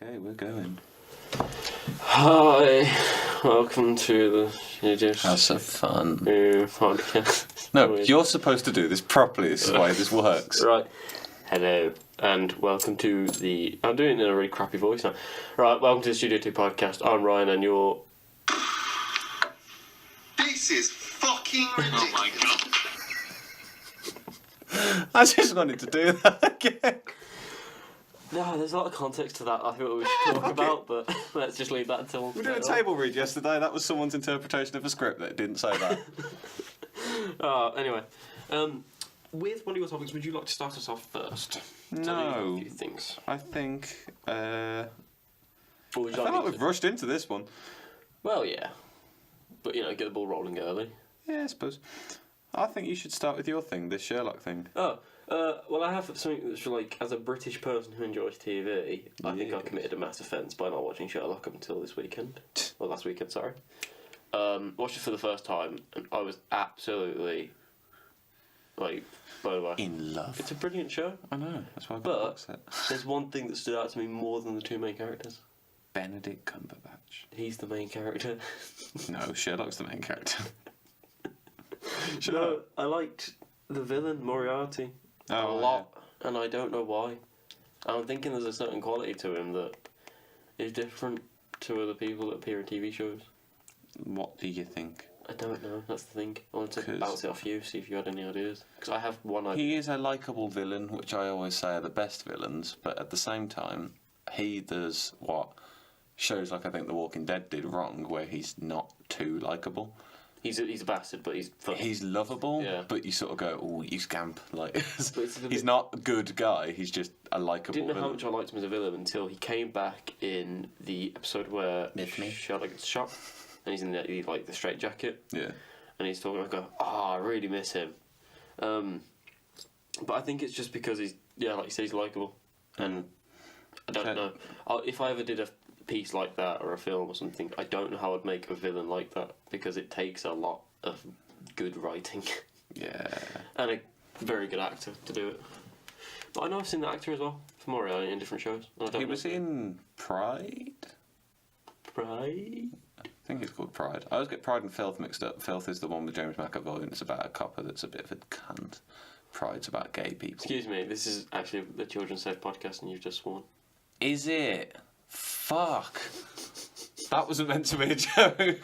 Okay, we're going. Hi, welcome to the Yiddish House of Fun. podcast. No, you're supposed to do this properly. This is why this works. Right. Hello, and welcome to the... I'm doing it in a really crappy voice now. Right, welcome to the Studio 2 podcast. I'm Ryan, and you're... This is fucking ridiculous. Oh my god. I just wanted to do that again. No, there's a lot of context to that I think we should talk about, but let's just leave that until... We did a table read yesterday. That was someone's interpretation of a script that didn't say that. Anyway, with one of your topics, would you like to start us off first? Tell No. me a few things. I think... Or would I you feel like like me we've to... rushed into this one. Well, yeah. But, get the ball rolling early. Yeah, I suppose. I think you should start with your thing, this Sherlock thing. Well, I have something that's as a British person who enjoys TV, I think I Yes. committed a mass offence by not watching Sherlock up until this weekend. Well, last weekend, sorry. Watched it for the first time, and I was absolutely, blown away. In love. It's a brilliant show. I know, that's why I got But- the box set. There's one thing that stood out to me more than the two main characters. Benedict Cumberbatch. He's the main character. No, Sherlock's the main character. No, I liked the villain, Moriarty, a Oh, lot, and I don't know why. I'm thinking there's a certain quality to him that is different to other people that appear in TV shows. What do you think? I don't know, that's the thing. I wanted to 'Cause- bounce it off you, see if you had any ideas. Because I have one idea. He is a likeable villain, which I always say are the best villains, but at the same time, he does what shows like I think The Walking Dead did wrong, where he's not too likeable. He's a bastard, but he's funny. He's lovable, Yeah. but you sort of go, "Oh, you scamp!" Like it's a he's bit- not a good guy. He's just a I likeable didn't know villain. how much I liked him as a villain until he came back in the episode where With me. Sherlock gets shot, and he's in the straitjacket. Yeah, And he's talking. I go, I really miss him. But I think it's just because he's like you say, he's likable, and I don't Okay. know if I ever did a piece like that or a film or something. I don't know how I'd make a villain like that because it takes a lot of good writing yeah. and a very good actor to do it. But I know I've seen the actor as well for Moriarty in different shows. And I don't He know was in Pride. Right. I think it's called Pride. I always get Pride and Filth mixed up. Filth is the one with James McAvoy, and it's about a copper that's a bit of a cunt. Pride's about gay people. Excuse me. This is actually the Children's Safe podcast, and you've just sworn. Is it? Fuck. That wasn't meant to be a joke.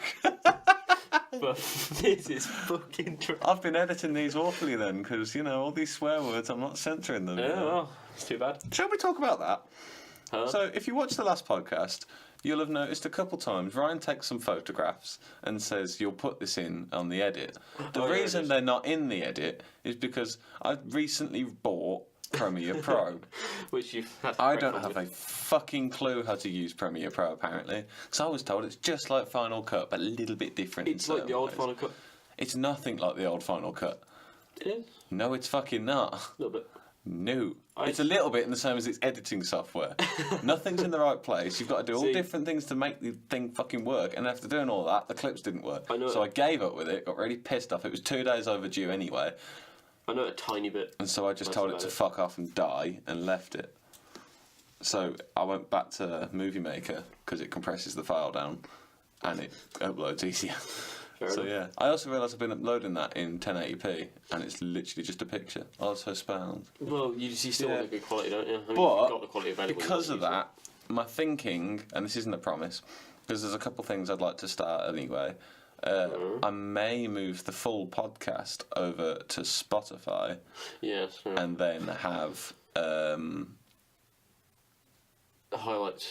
But this is fucking true. I've been editing these awfully then, because, all these swear words, I'm not censoring them. Yeah, well, it's too bad. Shall we talk about that? Huh? So, if you watched the last podcast, you'll have noticed a couple times Ryan takes some photographs and says, you'll put this in on the edit. The Oh, yeah, reason it is. they're not in the edit is because I recently bought Premiere Pro. Which you've had. I don't have a fucking clue how to use Premiere Pro, apparently. Because I was told it's just like Final Cut, but a little bit different. It's in like the certain old ways. Final Cut. It's nothing like the old Final Cut. It is. No, it's fucking not. A little bit. No. It's a little bit in the same as its editing software. Nothing's in the right place. You've got to do all See- different things to make the thing fucking work. And after doing all that, the clips didn't work. I know. So I gave up with it, got really pissed off. It was 2 days overdue anyway. I know a tiny bit. And so I just That's told it about to it. fuck off and die and left it. So I went back to Movie Maker because it compresses the file down and it uploads easier. Fair So enough. yeah, I also realised I've been uploading that in 1080p and it's literally just a picture. Also spound. Well, you still Yeah. want a good quality, don't you? I mean, But if you've got the quality available. because you of use it. that, my thinking, and this isn't a promise, because there's a couple things I'd like to start anyway. I may move the full podcast over to Spotify Yes. Yeah. and then have Highlight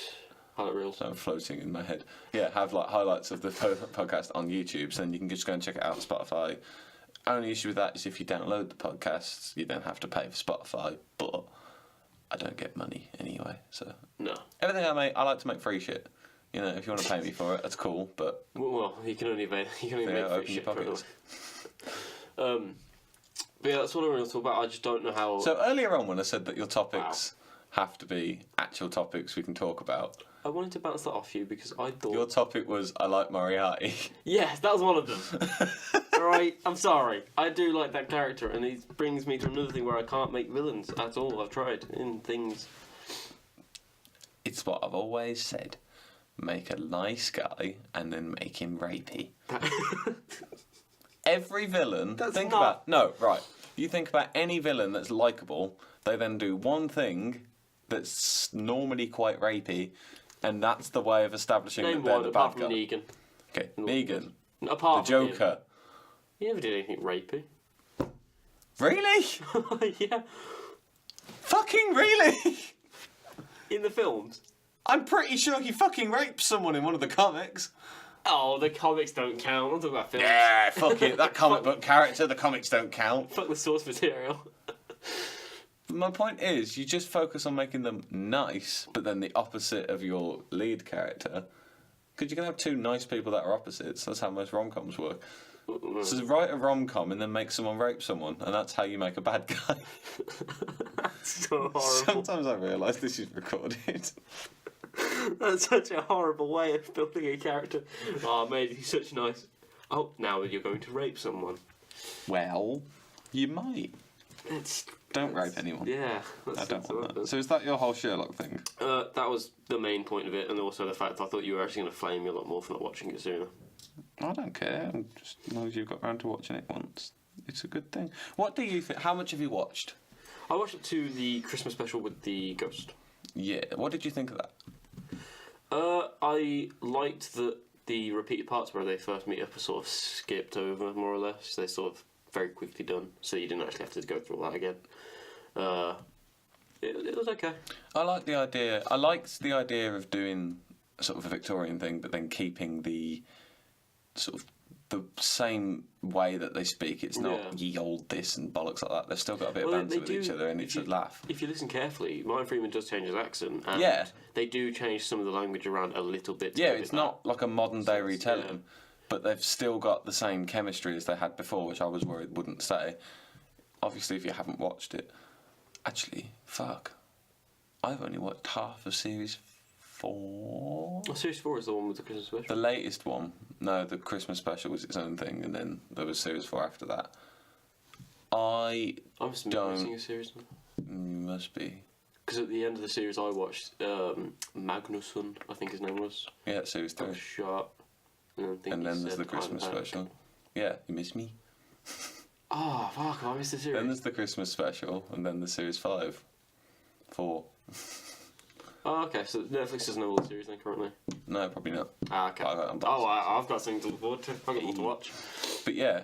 reels. so I'm floating in my head. Yeah, have like highlights of the podcast on YouTube, so then you can just go and check it out on Spotify. Only issue with that is if you download the podcasts, you then have to pay for Spotify, but I don't get money anyway. So No. everything I make, I like to make free shit. If you want to pay me for it, that's cool. But Well, you can only make Yeah, free open shit your for it. pockets. But yeah, that's what I want to talk about. I just don't know how. so earlier on, when I said that your topics have to be actual topics we can talk about, I wanted to bounce that off you because I thought. your topic was I like Moriarty. Yes, that was one of them. Right, I'm sorry. I do like that character, and it brings me to another thing where I can't make villains at all. I've tried in things. It's what I've always said. Make a nice guy and then make him rapey. Every villain. You think about any villain that's likable. They then do one thing that's normally quite rapey, and that's the way of establishing Name that they're one the apart bad from guy. Negan. Okay, Negan, Apart the from him. Joker. He never did anything rapey. Really? Yeah. Fucking really? In the films. I'm pretty sure he fucking raped someone in one of the comics. Oh, the comics don't count. I'm talking about films. Yeah, fuck it. That comic book character, the comics don't count. Fuck the source material. My point is, you just focus on making them nice, but then the opposite of your lead character. Because you can have two nice people that are opposites. That's how most rom-coms work. So write a rom-com and then make someone rape someone, and that's how you make a bad guy. So horrible. Sometimes I realise this is recorded. That's such a horrible way of building a character. Oh, mate, he's such nice. Oh, now you're going to rape someone. Well, you might. It's Don't rape anyone. yeah. I don't want that. So is that your whole Sherlock thing? That was the main point of it, and also the fact I thought you were actually going to flame me a lot more for not watching it sooner. I don't care. Just as long as you've got round to watching it once, it's a good thing. What do you think? How much have you watched? I watched it to the Christmas special with the ghost. Yeah. What did you think of that? I liked that the repeated parts where they first meet up are sort of skipped over, more or less. They're sort of very quickly done, so you didn't actually have to go through all that again. It was okay. I like the idea. I liked the idea of doing sort of a Victorian thing, but then keeping the sort of the same way that they speak. It's not Yeah. ye old this and bollocks like that. They've still got a bit Well, of banter they with do- each other, and if it's a you- laugh. If you listen carefully, Martin Freeman does change his accent, and Yeah. they do change some of the language around a little bit. to Yeah, give it's it not like a modern day sense, retelling, yeah. but they've still got the same chemistry as they had before, which I was worried wouldn't stay. Obviously, if you haven't watched it, actually, fuck, I've only watched half of series 4. That. Series 4 is the one with the Christmas special. The latest one, no, the Christmas special was its own thing, and then there was series 4 after that. I I must be don't- missing a series now. must be, Because at the end of the series, I watched Magnusson, I think his name was. yeah, series Got 3. shot. And And then there's the Christmas special. Yeah, you miss me. Oh, fuck, I missed the series. Then there's the Christmas special, and then the series 5. 4. Oh, okay, so Netflix doesn't know all the series then currently. No, probably not. Ah, okay. But I got them I've got something to look forward to. I've got more to watch. But yeah,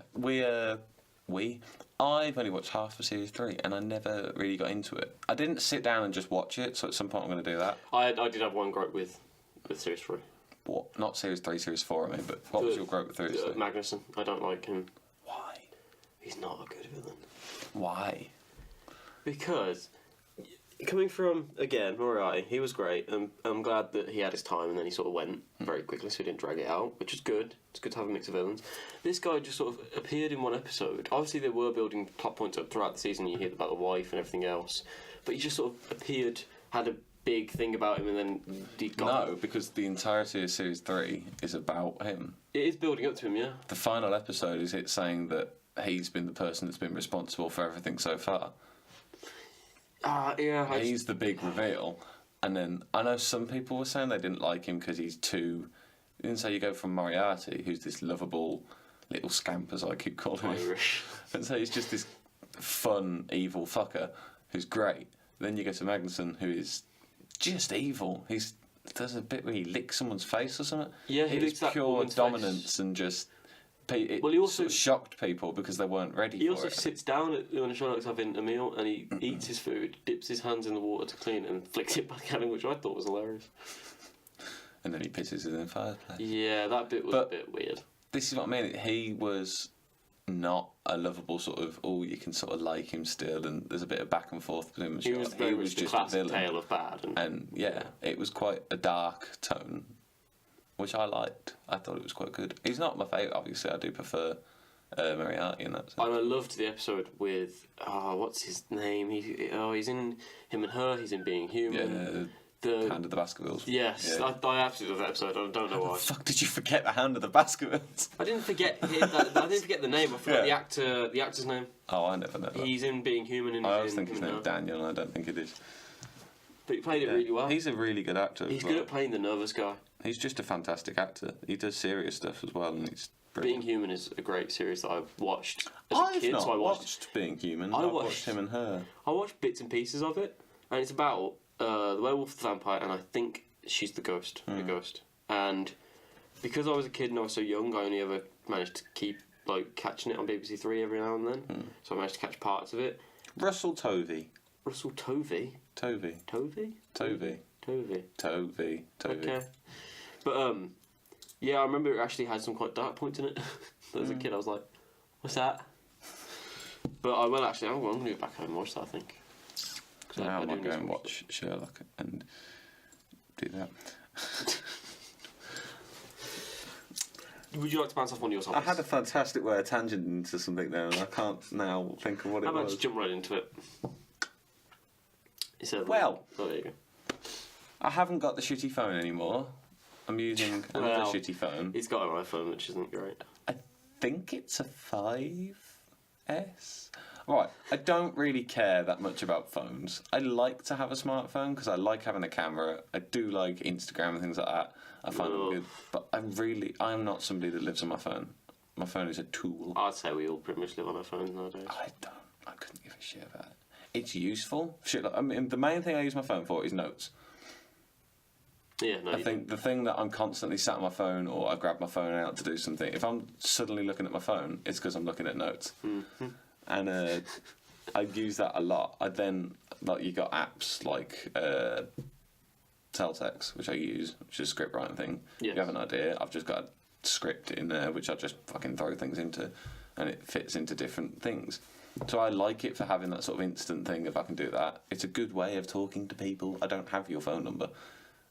I've only watched half of series 3, and I never really got into it. I didn't sit down and just watch it, so at some point I'm going to do that. I did have one gripe with series 3. What? Not series 3, series 4, I mean, but what was your gripe with series 3? Magnuson. I don't like him. Why? He's not a good villain. Why? Because, coming from, again, Moriarty, he was great, and I'm glad that he had his time and then he sort of went very quickly so he didn't drag it out, which is good. It's good to have a mix of villains. This guy just sort of appeared in one episode. Obviously, they were building plot points up throughout the season. You hear about the wife and everything else. But he just sort of appeared, had a big thing about him, and then he got... No, because the entirety of series 3 is about him. It is building up to him, yeah. The final episode is it saying that he's been the person that's been responsible for everything so far. Yeah. He's the big reveal. And then I know some people were saying they didn't like him because he's too... Didn't say you go from Moriarty, who's this lovable little scamp, as I keep calling him. Irish. And so he's just this fun, evil fucker who's great. Then you go to Magnuson, who is just evil. There's a bit where he licks someone's face or something. Yeah, he It is licks that pure woman's dominance face. and just... It Well, he also- sort of shocked people because they weren't ready He for also it. sits down when Sherlock's having a meal and he eats his food, dips his hands in the water to clean it, and flicks it back at him, which I thought was hilarious. And then he pisses in the fireplace. Yeah, that bit was But- a bit weird. This is what I mean. He was not a lovable sort of, you can sort of like him still, and there's a bit of back and forth between him and He Sherlock. was very much the just a classic villain. tale of bad. And yeah, it was quite a dark tone, which I liked. I thought it was quite good. He's not my favourite, obviously. I do prefer Moriarty in that sense. And I loved the episode with what's his name? He's in Him and Her. He's in Being Human. The Hand of the Baskervilles. Yes, Yeah. I absolutely love that episode. I don't know why. Fuck, did you forget the Hand of the Baskervilles? I didn't forget him. I didn't forget the name. I forgot Yeah. the actor's name. Oh, I never know that. He's in Being Human. And I he's always in think his Him and name's Her. Daniel, and I don't think it is. But he played it really well. He's a really good actor. He's as well. good at playing the nervous guy. He's just a fantastic actor. He does serious stuff as well, and he's Being brilliant. Human is a great series that I've watched as I've a kid. not So I watched Being Human. I I've watched- watched Him and Her. I watched bits and pieces of it, and it's about the werewolf, the vampire, and I think she's the ghost. The ghost. And because I was a kid and I was so young, I only ever managed to keep catching it on BBC Three every now and then. So I managed to catch parts of it. Russell Tovey. Russell Tovey. Tovey. Tovey. Tovey. Tovey. Tovey. Tovey. Okay. But yeah, I remember it actually had some quite dark points in it. As a kid, I was like, "What's that?" But I will actually. I'm going to go back home and watch that. I think. 'Cause Now I do might need go to and watch Sherlock and do that. Would you like to bounce off one of your I topics? had a fantastic way of tangent into something there, and I can't now think of what it How about was. just jump right into it? Instead of Well. oh, there you go. I haven't got the shitty phone anymore. I'm using another Well, shitty phone. He's got an iPhone, which isn't great. I think it's a 5S. Right, I don't really care that much about phones. I like to have a smartphone because I like having a camera. I do like Instagram and things like that. I find them Ugh. good. But I'm not somebody that lives on my phone. My phone is a tool. I'd say we all pretty much live on our phones nowadays. I couldn't give a shit about it. It's useful. Shit, I mean, the main thing I use my phone for is notes. Yeah, no. I think the thing that I'm constantly sat on my phone or I grab my phone out to do something, if I'm suddenly looking at my phone, it's because I'm looking at notes. Mm-hmm. And I use that a lot. I then, you got apps like Teltex, which I use, which is a script writing thing. Yes. You have an idea, I've just got a script in there which I just fucking throw things into, and it fits into different things. So I like it for having that sort of instant thing if I can do that. It's a good way of talking to people. I don't have your phone number.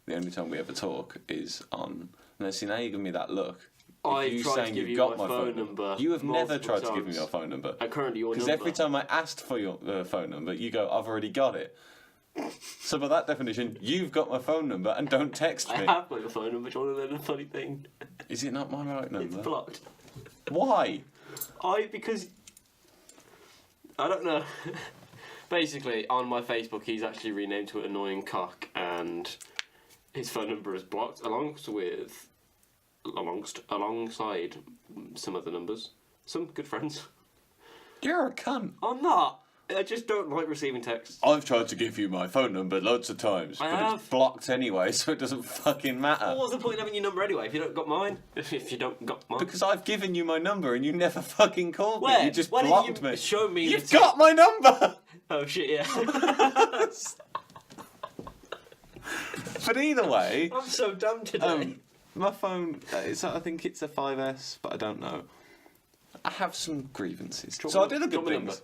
The only time we ever talk is on... Now, see, now you give me that look. If I you tried to saying give you've you got my phone number You have never multiple tried to give me times. your phone number. And currently your Because number. every time I asked for your phone number, you go, I've already got it. So by that definition, you've got my phone number and don't text I me. have got your phone number, which is a funny thing. Is it not my right It's number? blocked. Why? Because... I don't know. Basically, on my Facebook, he's actually renamed to Annoying Cock, and his phone number is blocked, alongside some other numbers. Some good friends. You're a cunt. I'm not. I just don't like receiving texts. I've tried to give you my phone number loads of times, I but have. it's blocked anyway, so it doesn't fucking matter. Well, what's the point of having your number anyway if you don't got mine? If you don't got mine. Because I've given you my number and you never fucking called me. Where? You just Why blocked didn't you me. show me You've the got my number! Oh shit, yeah. But either way, I'm so dumb today. my phone, I think it's a 5S, but I don't know. I have some grievances. Do you So I want do the do you good want my things.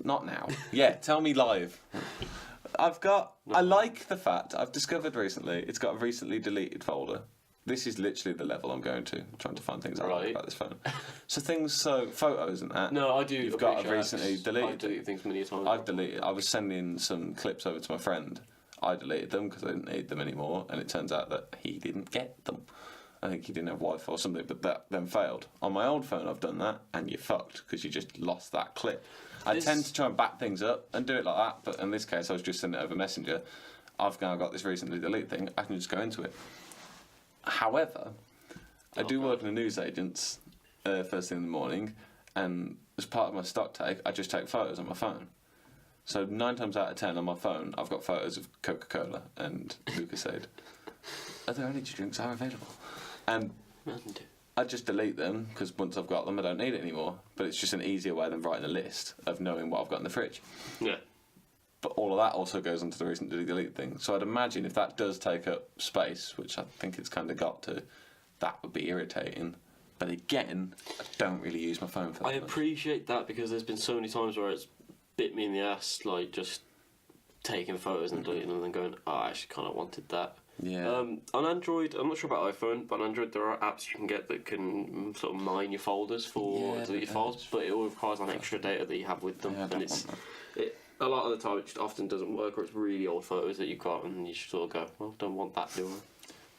Not now. Yeah, tell me live. I like the fact, I've discovered recently, it's got a recently deleted folder. This is literally the level I'm going to, trying to find things I like Right. about this phone. Photos and that. No, I do. You've got appreciate recently that. deleted. I've deleted things many times. I've deleted. I was sending some clips over to my friend. I deleted them because I didn't need them anymore, and it turns out that he didn't get them. I think he didn't have Wi-Fi or something, but that then failed. On my old phone, I've done that, and you're fucked because you just lost that clip. I This- tend to try and back things up and do it like that, but in this case, I was just sending it over Messenger. I've now got this recently deleted thing. I can just go into it. However, I do work in a newsagent's first thing in the morning, and as part of my stock take, I just take photos on my phone. So 9 times out of 10 on my phone, I've got photos of Coca-Cola and Lucasade. Other energy drinks are available. And I just delete them, because once I've got them, I don't need it anymore. But it's just an easier way than writing a list of knowing what I've got in the fridge. Yeah. But all of that also goes onto the recently deleted thing. So I'd imagine if that does take up space, which I think it's kind of got to, that would be irritating. But again, I don't really use my phone for that I much. appreciate that because there's been so many times where it's bit me in the ass, like just taking photos and deleting them and then going, oh, I actually kind of wanted that. Yeah. On Android, I'm not sure about iPhone, but on Android there are apps you can get that can sort of mine your folders for Yeah, deleted but files, but it all requires an extra data that you have with them, Yeah, I and don't it's want a lot of the time it just often doesn't work, or it's really old photos that you've got, and you just sort of go, well, don't want that, do I?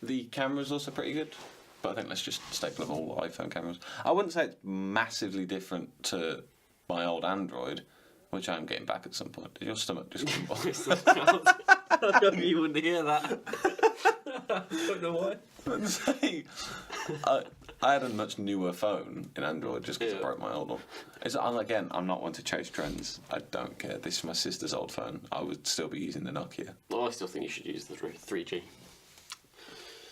The camera's also pretty good, but I think that's just a staple of all iPhone cameras. I wouldn't say it's massively different to my old Android, which I'm getting back at some point. Did your stomach just crumble? I know you wouldn't hear that. I don't know why. I had a much newer phone in Android just because I Yeah. broke my old one. I'm not one to chase trends. I don't care. This is my sister's old phone. I would still be using the Nokia. Well, I still think you should use the 3G.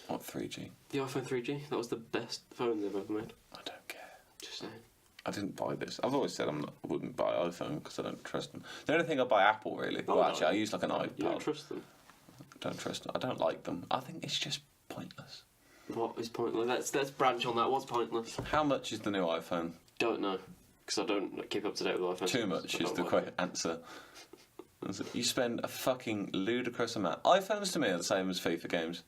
What, 3G? The iPhone 3G. That was the best phone they've ever made. I don't care. Just saying. I didn't buy this. I've always said I wouldn't buy iPhone because I don't trust them. The only thing I buy Apple really. Oh, Well, no. actually, I use like an iPad. You don't trust them. Don't trust them. I don't like them. I think it's just pointless. What is pointless? Let's branch on that. What's pointless? How much is the new iPhone? Don't know. Because I don't keep up to date with iPhone. Too much so I is don't the like quick it. answer. You spend a fucking ludicrous amount. iPhones to me are the same as FIFA games.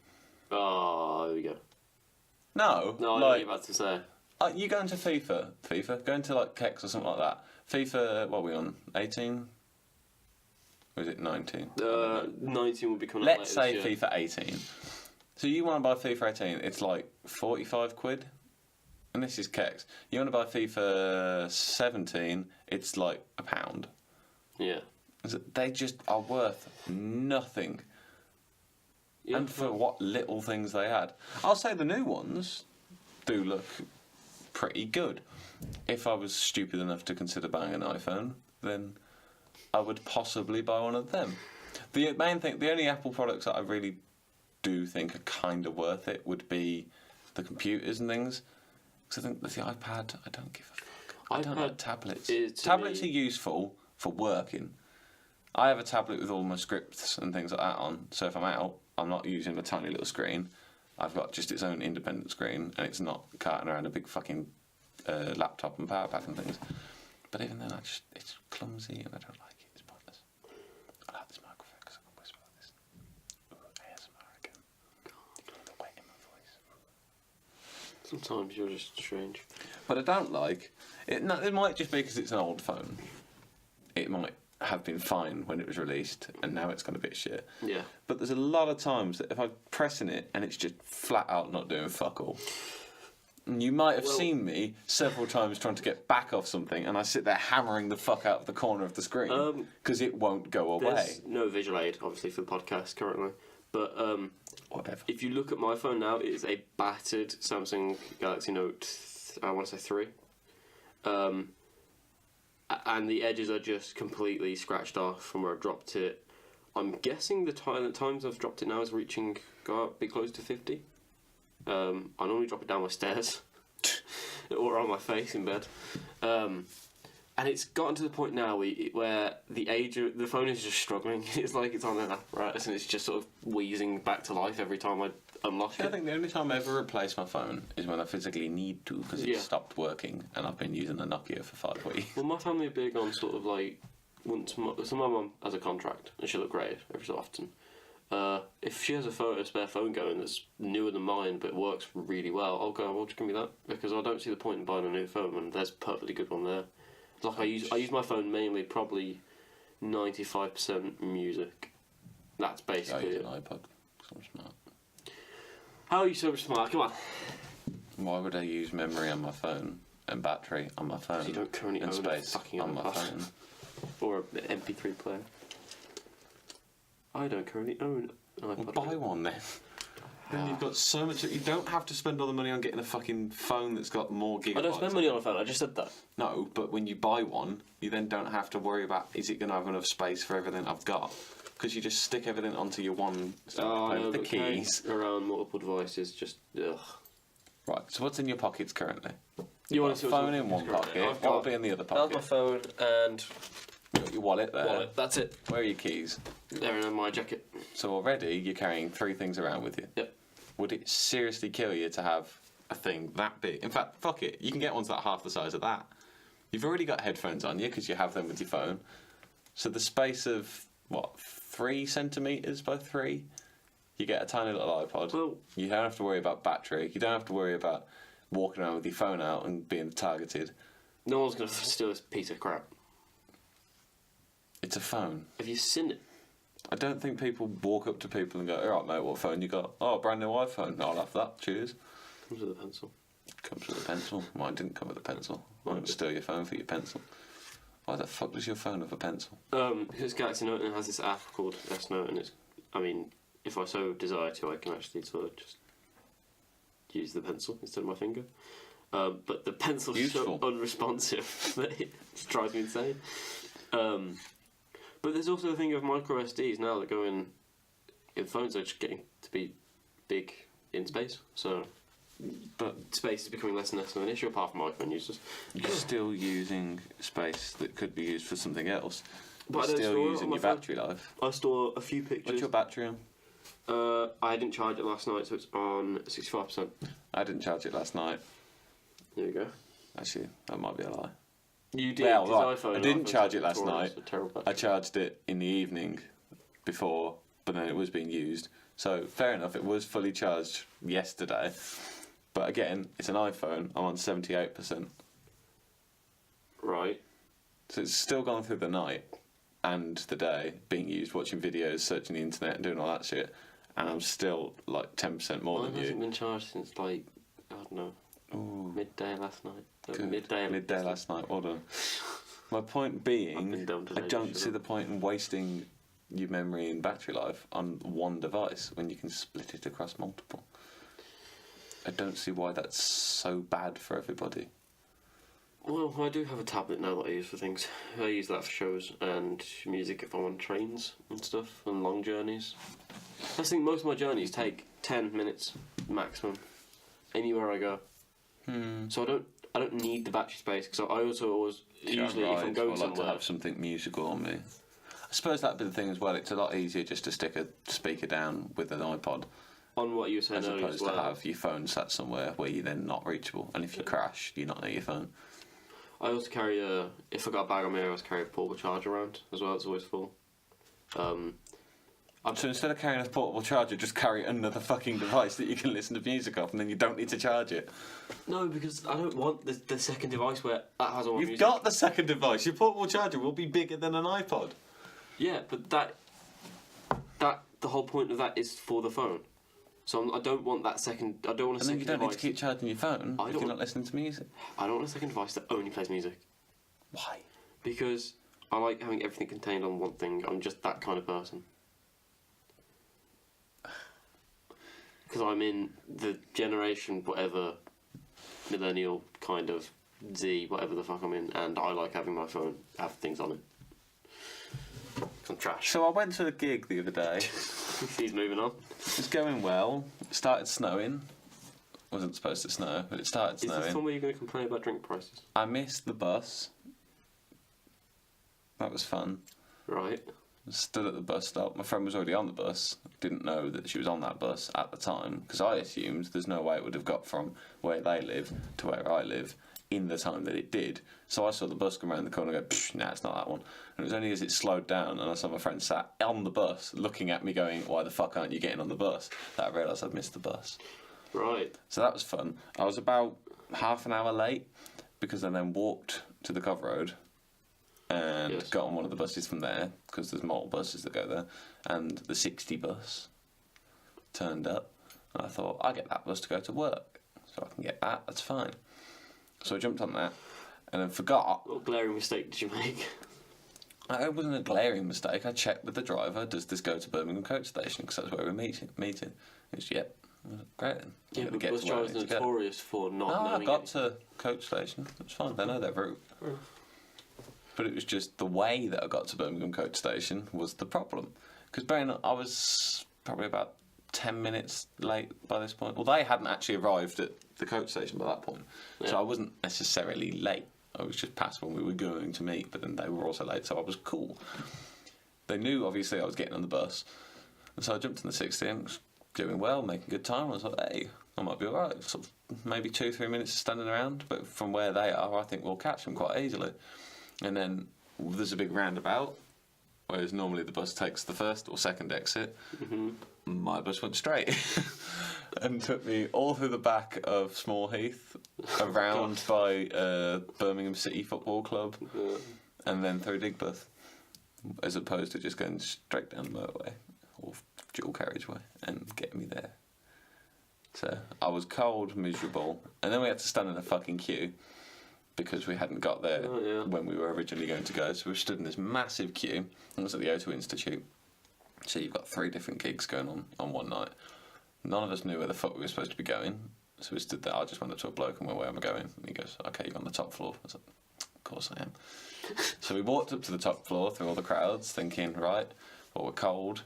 Oh, there we go. No, No, I know what like you're about to say. you go into FIFA, go into like Kex or something like that. FIFA, what are we on? 18? Or is it 19? 19 will be coming out Let's later say this year. FIFA 18. So you want to buy FIFA 18, it's like 45 quid. And this is Kex. You want to buy FIFA 17, it's like £1. Yeah. They just are worth nothing. Yeah, And for well, what little things they had. I'll say the new ones do look pretty good. If I was stupid enough to consider buying an iPhone, then I would possibly buy one of them. The main thing, the only Apple products that I really do think are kind of worth it would be the computers and things. Because I think with the iPad, I don't give a fuck. I don't iPad like tablets. is, to Tablets me- are useful for working. I have a tablet with all my scripts and things like that on, so if I'm out, I'm not using a tiny little screen. I've got just its own independent screen, and it's not carting around a big fucking laptop and power pack and things. But even then, it's clumsy and I don't like it. It's pointless. I like this microphone because I can whisper like this. Ooh, ASMR again. The weight in my voice. Sometimes you're just strange. But I don't like it. No, it might just be because it's an old phone. It might have been fine when it was released, and now it's gone a bit shit. Yeah. But there's a lot of times that if I'm pressing it and it's just flat out not doing fuck all. And you might have Well- seen me several times trying to get back off something, and I sit there hammering the fuck out of the corner of the screen because it won't go away. There's no visual aid, obviously, for the podcast currently. But Whatever. if you look at my phone now, it is a battered Samsung Galaxy Note, I want to say 3. And the edges are just completely scratched off from where I dropped it. I'm guessing the times I've dropped it now is go up, be close to 50. I normally drop it down my stairs or on my face in bed. And it's gotten to the point now where the phone is just struggling. It's like it's on an apparatus and it's just sort of wheezing back to life every time I unlock I it. think the only time I ever replace my phone is when I physically need to because it Yeah. stopped working, and I've been using a Nokia for 5 weeks. Well, my family are big on sort of like so my mum has a contract and she'll upgrade every so often. If she has a spare phone going that's newer than mine but works really well, I'll go, well, just give me that, because I don't see the point in buying a new phone when there's a perfectly good one there. Like I use my phone mainly, probably 95% music. That's I basically use it. an iPod 'cause I'm smart. How are you so smart? Come on. Why would I use memory on my phone and battery on my phone You don't currently and own a space fucking on my iPod. phone? Or an MP3 player. I don't currently own an iPod. Well, buy one then. Then you've got so much. You don't have to spend all the money on getting a fucking phone that's got more gigabytes. I don't spend money on a phone. I just said that. No, but when you buy one, you then don't have to worry about is it going to have enough space for everything I've got, because you just stick everything onto your one. I know, the but keys. carrying around multiple devices, just ugh. Right. So what's in your pockets currently? You Got a phone in one pocket. I've What'll got be in the other that's my pocket? phone and You've got your wallet there. wallet. That's it. Where are your keys? They're in my jacket. So already you're carrying 3 things around with you. Yep. Would it seriously kill you to have a thing that big? In fact, fuck it. You can get ones that are half the size of that. You've already got headphones on you because you have them with your phone. So the space of, 3 centimetres by 3? You get a tiny little iPod. Well- You don't have to worry about battery. You don't have to worry about walking around with your phone out and being targeted. No one's gonna steal this piece of crap. It's a phone. Have you seen it? I don't think people walk up to people and go, "All right, mate, what phone you got?" "Oh, brand new iPhone." "I'll have that. Cheers." Comes with a pencil. Comes with a pencil. Mine didn't come with a pencil. I won't steal your phone for your pencil. Why the fuck does your phone have a pencil? Because Galaxy Note has this app called S Note, and it's. I mean, if I so desire to, I can actually sort of just use the pencil instead of my finger. But the pencil's Useful. so unresponsive that it drives me insane. But there's also the thing of micro SDs now that go in phones are just getting to be big in space. So, but space is becoming less and less of an issue apart from iPhone users. You're still using space that could be used for something else. But I You're don't still store it using on my your phone. battery life. I store a few pictures. What's your battery on? I didn't charge it last night, so it's on 65%. I didn't charge it last night. There you go. Actually, that might be a lie. You did. Well, 'cause right. iPhone, I didn't iPhone's charge it last notorious night. for terrible I battery. charged it in the evening before, but then it was being used. So fair enough, it was fully charged yesterday. But again, it's an iPhone. I'm on 78%. Right. So it's still gone through the night and the day being used, watching videos, searching the internet, and doing all that shit. And I'm still like 10% more Mine than hasn't you. been charged since like, I don't know, Ooh, midday last night. good. Midday Last night. Well done. My point I've being, been dumb today, I don't shut see up. the point in wasting your memory and battery life on one device when you can split it across multiple. I don't see why that's so bad for everybody. Well, I do have a tablet now that I use for things. I use that for shows and music if I'm on trains and stuff and long journeys. I think most of my journeys take 10 minutes maximum, anywhere I go. So I don't need the battery space because I also always usually if I'm going I like to somewhere. have something musical on me. I suppose that'd be the thing as well. It's a lot easier just to stick a speaker down with an iPod On what you were saying as earlier opposed as well. to have your phone sat somewhere where you're then not reachable. And if you crash, you're not near your phone. I also carry if I got a bag on me, I always carry a portable charger around as well. It's always full. So instead of carrying a portable charger, just carry another fucking device that you can listen to music off, and then you don't need to charge it. No, because I don't want the second device where that has all my You've music. got the second device. Your portable charger will be bigger than an iPod. Yeah, but that the whole point of that is for the phone. So I don't want that second. I don't want a And then second you don't device. need to keep charging your phone I if don't- you're not listening to music. I don't want a second device that only plays music Why? because I like having everything contained on one thing. I'm just that kind of person. Because I'm in the generation whatever, millennial kind of Z, whatever the fuck I'm in, and I like having my phone have things on it. Some trash. So I went to a gig the other day. He's moving on. It was going well. It started snowing. Wasn't supposed to snow, but it started Is this snowing. one where you're going to complain about drink prices? I missed the bus. That was fun. Right. Stood at the bus stop. My friend was already on the bus. Didn't know that she was on that bus at the time because I assumed there's no way it would have got from where they live to where I live in the time that it did. So I saw the bus come around the corner and go, nah, it's not that one. And it was only as it slowed down and I saw my friend sat on the bus looking at me going, why the fuck aren't you getting on the bus? That I realised I'd missed the bus. Right. So that was fun. I was about half an hour late because I then walked to the Cov Road and Yes. got on one of the buses from there because there's multiple buses that go there. And the 60 bus turned up and I thought, I'll get that bus to go to work. So I can get that, that's fine. So I jumped on that and then forgot. What glaring mistake did you make? It wasn't a glaring mistake. I checked with the driver, does this go to Birmingham Coach Station? Because that's where we're meeting. It was, yep. Great then. I'm Yeah, gonna but get bus to where I drivers need are to go. notorious for not No, I knowing got anything. to Coach Station. It's fine. They know their route. But it was just the way that I got to Birmingham Coach Station was the problem. Because I was probably about 10 minutes late by this point. Well, they hadn't actually arrived at the coach station by that point. Yeah. So I wasn't necessarily late. I was just past when we were going to meet, but then they were also late, so I was cool. They knew, obviously, I was getting on the bus. And so I jumped in the 60 and was doing well, making good time. I was like, hey, I might be all right. Sort of maybe 2-3 minutes standing around, but from where they are, I think we'll catch them quite easily. And then there's a big roundabout, whereas normally the bus takes the first or second exit. Mm-hmm. My bus went straight and took me all through the back of Small Heath, around by Birmingham City Football Club, and then through Digbeth, as opposed to just going straight down the motorway or dual carriageway and getting me there. So I was cold, miserable, and then we had to stand in a fucking queue because we hadn't got there Oh, yeah. when we were originally going to go. So we stood in this massive queue. It was at the O2 Institute. So you've got 3 different gigs going on one night. None of us knew where the fuck we were supposed to be going. So we stood there. I just went up to a bloke and went, "Where am I going?" And he goes, "Okay, you're on the top floor." I was like, "Of course I am." So we walked up to the top floor through all the crowds, thinking, right, well, we're cold.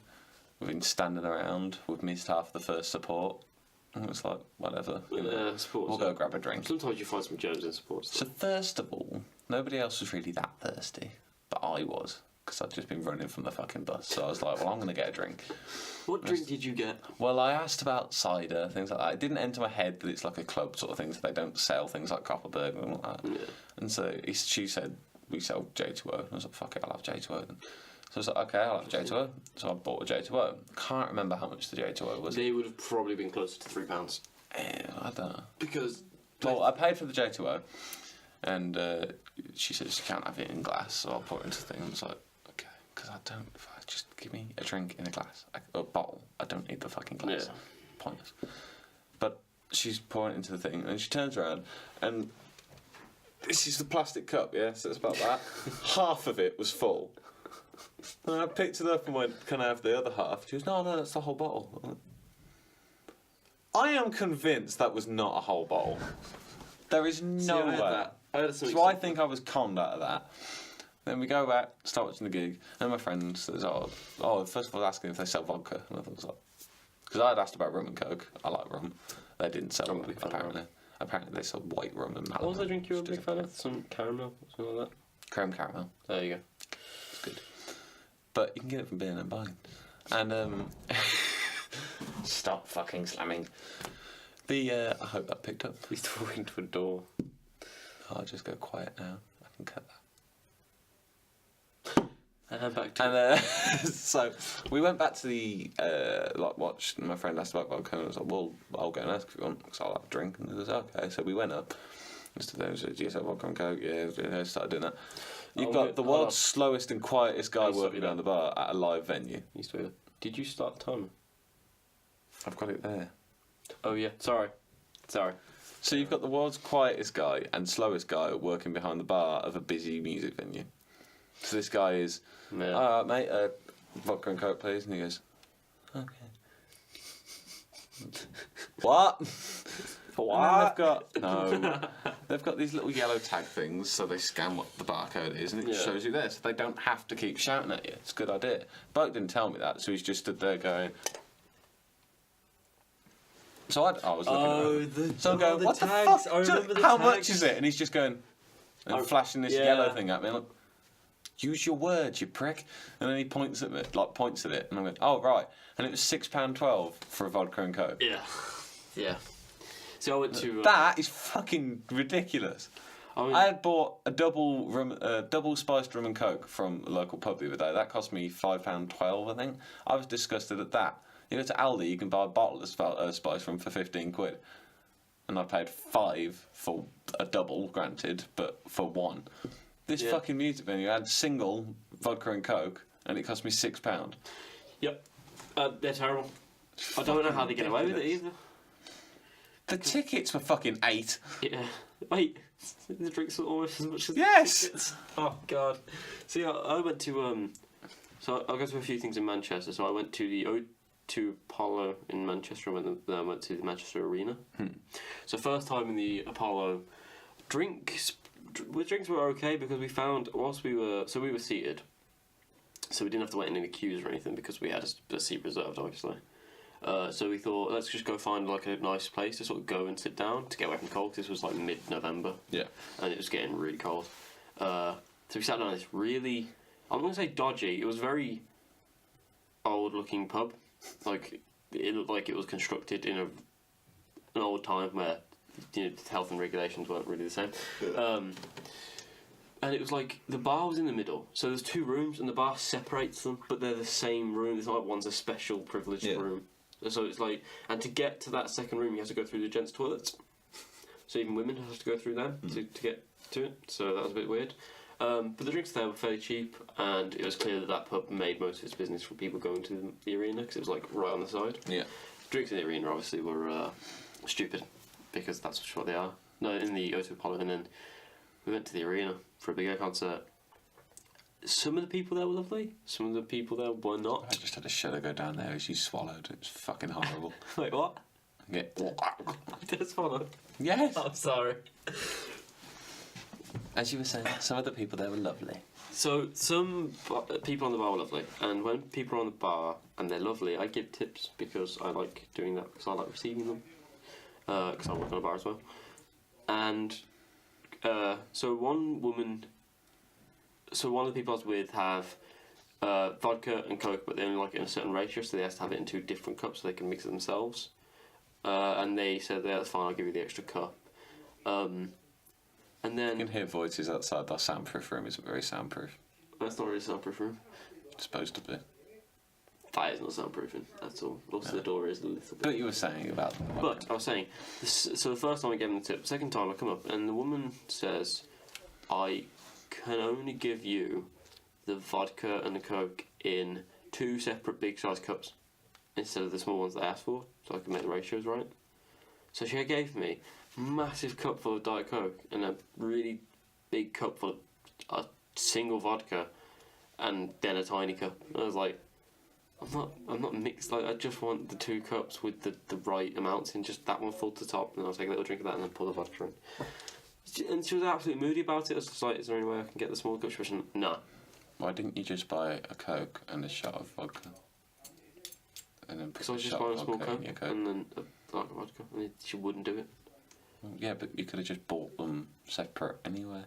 We've been standing around. We've missed half the first support. And it was like, whatever. Yeah, sports. We'll go grab a drink. Sometimes you find some gems in sports. So first of all, nobody else was really that thirsty, but I was, because I'd just been running from the fucking bus. So I was like, well, I'm going to get a drink. What drink did you get? Well, I asked about cider, things like that. It didn't enter my head that it's like a club sort of thing, so they don't sell things like Copperberg and all that. Yeah. And so she said, we sell J2O. And I was like, fuck it, I'll have J2O then. So I was like, okay, I'll have J2O. So I bought a J2O. Can't remember how much the J2O was. They would have probably been closer to £3. I don't know. Because Well, I paid for the J2O, and she said she can't have it in glass, so I'll pour it into the thing. And I was like, okay, because I don't. If I just give me a drink in a glass, a bottle. I don't need the fucking glass. Yeah. Pointless. But she's pouring it into the thing, and she turns around, and this is the plastic cup. Yeah, so it's about that. Half of it was full. And I picked it up and went, "Can I have the other half?" She goes, "No, that's the whole bottle." I am convinced that was not a whole bottle. There is no way. So I think I was conned out of that. Then we go back, start watching the gig, and my friend says, first of all, asking if they sell vodka. And I was like, because I had asked about rum and coke. I like rum. They didn't sell I'm a rum, big fan of apparently. Apparently they sell white rum and What was the Malibu, drink you were a which big is fan of? Some caramel, something like that? Creme caramel. There you go. It's good. But you can get it from being and buying. And, stop fucking slamming. I hope that picked up. He's talking to a door. I'll just go quiet now. I can cut that. And back to And so we went back to the watch. And my friend asked about vodka, and I was like, "Well, I'll go and ask if you want, because I'll have a drink." And he was okay. So we went up. And stood there and said, "Do you have vodka and coke?" Yeah. Started doing that. You've got the world's slowest and quietest guy working down the bar at a live venue. Did you start the timer? I've got it there. Oh yeah. Sorry. So you've got the world's quietest guy and slowest guy working behind the bar of a busy music venue. So this guy is, Yeah. "Mate, vodka and coke, please." And he goes, "Okay." What? For They've got these little yellow tag things, so they scan what the barcode is, and it Yeah. shows you there, so they don't have to keep shouting at you. It's a good idea. Bloke didn't tell me that, so he's just stood there going. So I was looking at him. So I'm going, "What the fuck? How much is it?" And he's just going and flashing this yellow thing at me. I'm like, "Use your words, you prick!" And then he points at it, and I'm going, "Oh right." And it was £6.12 for a vodka and coke. Yeah. So I went to. That is fucking ridiculous. I had bought a double spiced rum and coke from a local pub the other day. That cost me £5.12, I think. I was disgusted at that. You go to Aldi, you can buy a bottle of spice rum for £15, and I paid £5 for a double, granted, but for one. This fucking music venue had single vodka and coke, and it cost me £6. Yep. They're terrible. I don't know how they get away with it either. The tickets were fucking £8. Yeah. Wait. The drinks were almost as much as Yes! the tickets. Oh god. See, I went to So I'll go to a few things in Manchester. So I went to the O2 Apollo in Manchester, and then I went to the Manchester Arena. So first time in the Apollo, drinks were okay because we found whilst we were seated, so we didn't have to wait in any queues or anything because we had a seat reserved, obviously. So we thought, let's just go find like a nice place to sort of go and sit down to get away from the cold, because this was like mid-November. Yeah. And it was getting really cold. So we sat down at this really, I'm going to say dodgy, it was very old-looking pub. Like, it looked like it was constructed in an old time where, you know, health and regulations weren't really the same. And it was like, the bar was in the middle, so there's 2 rooms and the bar separates them, but they're the same room. It's not like one's a special privileged room. So it's like, and to get to that second room, you have to go through the gents' toilets. So even women have to go through them to get to it. So that was a bit weird. But the drinks there were fairly cheap, and it was clear that pub made most of its business from people going to the arena, because it was like right on the side. Yeah. Drinks in the arena obviously were stupid, because that's what they are. No, in the O2 Apollo, and then We went to the arena for a Big O concert. Some of the people there were lovely. Some of the people there were not. I just had a shudder go down there as you swallowed. It was fucking horrible. Wait, what? Yeah. I did swallow. Yes. I'm sorry. As you were saying, some of the people there were lovely. So some people on the bar were lovely, and when people are on the bar and they're lovely, I give tips because I like doing that because I like receiving them. Because I work on a bar as well. And so one of the people I was with have vodka and Coke, but they only like it in a certain ratio, so they have to have it in 2 different cups so they can mix it themselves. And they said, yeah, that's fine, I'll give you the extra cup. And then... You can hear voices outside. Our soundproof room isn't very soundproof. That's not really a soundproof room. It's supposed to be. That is not soundproofing at all. Also, the door is a little bit... But you were saying about... But I was saying, so the first time I gave them the tip, the second time I come up and the woman says, I can only give you the vodka and the Coke in 2 separate big size cups instead of the small ones that I asked for, so I can make the ratios right. So she gave me a massive cup full of Diet Coke and a really big cup full of a single vodka and then a tiny cup. And I was like, I'm not mixed. Like, I just want the 2 cups with the right amounts in, just that one full to the top, and I'll take a little drink of that and then pour the vodka in. And she was absolutely moody about it. I was just like, is there any way I can get the small cup? She was like, no. Why didn't you just buy a Coke and a shot of vodka? And then put Because I a was just shot buying of a small vodka in Coke your Coke? and then a dark vodka, and she wouldn't do it. Well, yeah, but you could have just bought them separate anyway.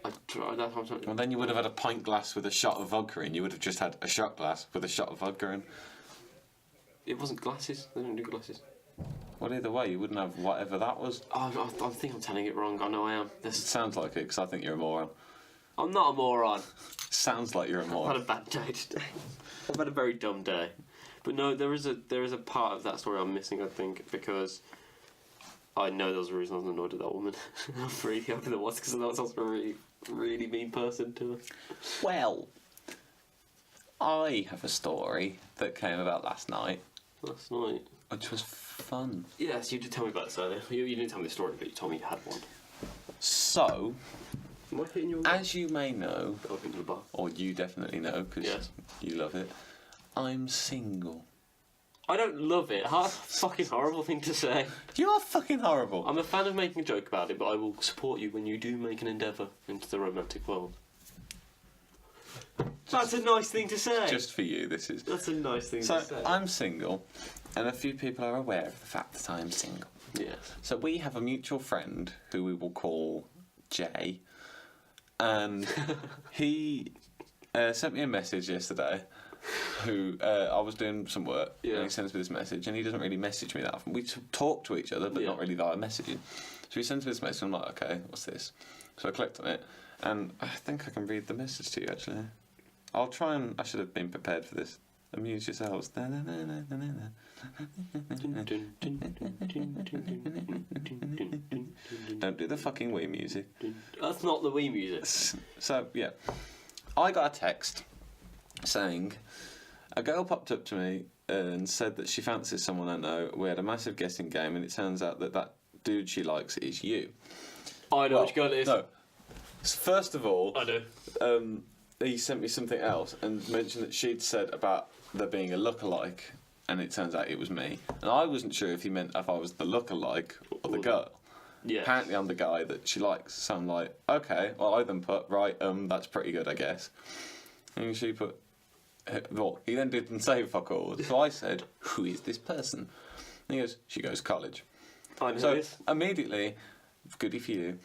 I tried that time. Well, then you would have had a pint glass with a shot of vodka in. You would have just had a shot glass with a shot of vodka in. It wasn't glasses. They don't do glasses. Well, either way, you wouldn't have whatever that was. Oh, I think I'm telling it wrong. I know I am. It sounds like it, because I think you're a moron. I'm not a moron. Sounds like you're a I've had moron. a bad day today. I've had a very dumb day. But no, there is a part of that story I'm missing, I think, because I know there was a reason I was annoyed at that woman. I'm really happy there was, because I was also a really, really mean person to her. Well, I have a story that came about last night, Last night. which was fun. Yes, you did tell me about this earlier. You didn't tell me the story, but you told me you had one. So, Am I hitting you? as you may know, I'll hit you the bar. or you definitely know, because Yes. you love it, I'm single. I don't love it. That's a fucking horrible thing to say. You are fucking horrible. I'm a fan of making a joke about it, but I will support you when you do make an endeavour into the romantic world. That's a nice thing to say. Just for you, this is. That's a nice thing So, to say. I'm single, and a few people are aware of the fact that I'm single. Yes. So we have a mutual friend who we will call Jay, and he sent me a message yesterday. Who I was doing some work, Yeah. and he sends me this message, and he doesn't really message me that often. We talk to each other, but Yeah. not really via messaging. So he sends me this message, and I'm like, okay, what's this? So I clicked on it, and I think I can read the message to you actually. I'll try and. I should have been prepared for this. Amuse yourselves. Don't do the fucking Wii music. That's not the Wii music. So, yeah. I got a text saying a girl popped up to me and said that she fancies someone I know. We had a massive guessing game, and it turns out that dude she likes is you. I know which girl it is. No. First of all, I do. he sent me something else and mentioned that she'd said about there being a lookalike, and it turns out it was me. And I wasn't sure if he meant if I was the lookalike or the girl. Yeah. Apparently I'm the guy that she likes, so I'm like, okay, well I then put, right, that's pretty good I guess. And she put, well, he then didn't say fuck all, so I said, who is this person? And he goes, she goes to college. I know So this. immediately, goody for you,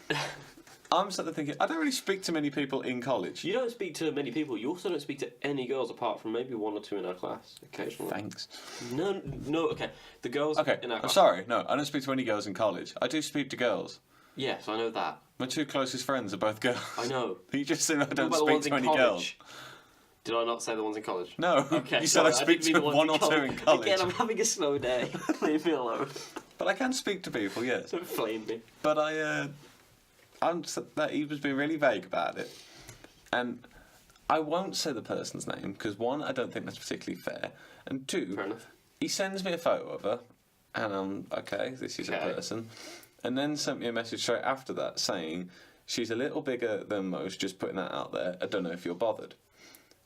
I'm sort of thinking, I don't really speak to many people in college. You don't speak to many people. You also don't speak to any girls apart from maybe 1 or 2 in our class occasionally. Thanks. No, okay. The girls Okay, in our I'm class. sorry, no, I don't speak to any girls in college. I do speak to girls. Yes, I know that. My 2 closest friends are both girls. I know. You just said I What don't about the speak ones to in any college? girls. Did I not say the ones in college? No, Okay, you said sorry, I speak didn't mean to the ones 1 or 2 in college. Again, I'm having a slow day. Leave me alone. But I can speak to people, yes. Don't flame me. But he was being really vague about it. And I won't say the person's name, because 1, I don't think that's particularly fair. And 2, Fair enough. he sends me a photo of her, and I'm, okay, this is a Okay. person. And then sent me a message straight after that saying she's a little bigger than most, just putting that out there. I don't know if you're bothered.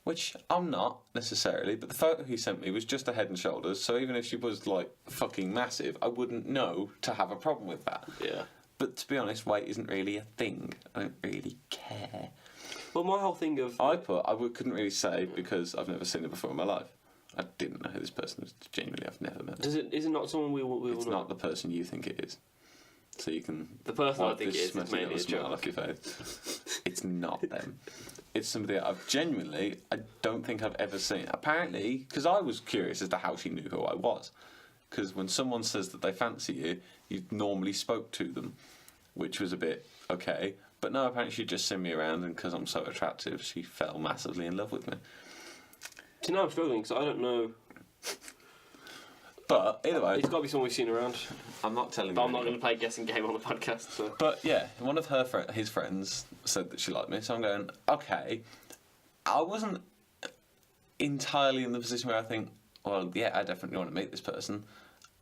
Which I'm not, necessarily, but the photo he sent me was just a head and shoulders, so even if she was, like, fucking massive, I wouldn't know to have a problem with that. Yeah. But to be honest, weight isn't really a thing. I don't really care. Well, my whole thing of... Couldn't really say because I've never seen her before in my life. I didn't know who this person was. Genuinely, I've never met her. Is it not someone we will It's know? not the person you think it is. So you can... The person I wipe think this it is sweaty mainly a little smile joke. off your face. It's not them. It's somebody that I've genuinely, I don't think I've ever seen. Apparently, because I was curious as to how she knew who I was. Because when someone says that they fancy you, you normally spoke to them, which was a bit okay. But no, apparently she'd just seen me around, and because I'm so attractive, she fell massively in love with me. See, now I'm struggling because I don't know. But either way, It's got to be someone we've seen around. I'm not telling But you. I'm not going to play a guessing game on the podcast. So. But yeah, one of his friends said that she liked me, so I'm going, okay. I wasn't entirely in the position where I think, well, yeah, I definitely want to meet this person.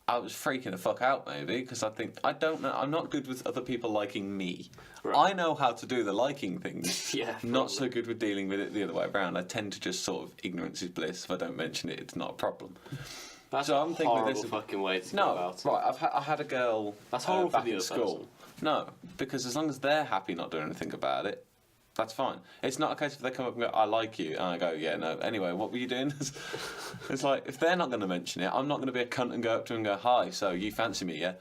I was freaking the fuck out, maybe, because I don't know, I'm not good with other people liking me. Right. I know how to do the liking things. Yeah, Not so good with dealing with it the other way around. I tend to just sort of, ignorance is bliss. If I don't mention it, it's not a problem. That's So a I'm thinking horrible this is- fucking way to go No, about it. right, I had a girl That's horrible for back the in other school. person. No, because as long as they're happy not doing anything about it, that's fine. It's not a case if they come up and go, I like you, and I go, yeah, no. Anyway, what were you doing? It's like, if they're not going to mention it, I'm not going to be a cunt and go up to them and go, hi, so you fancy me, yeah?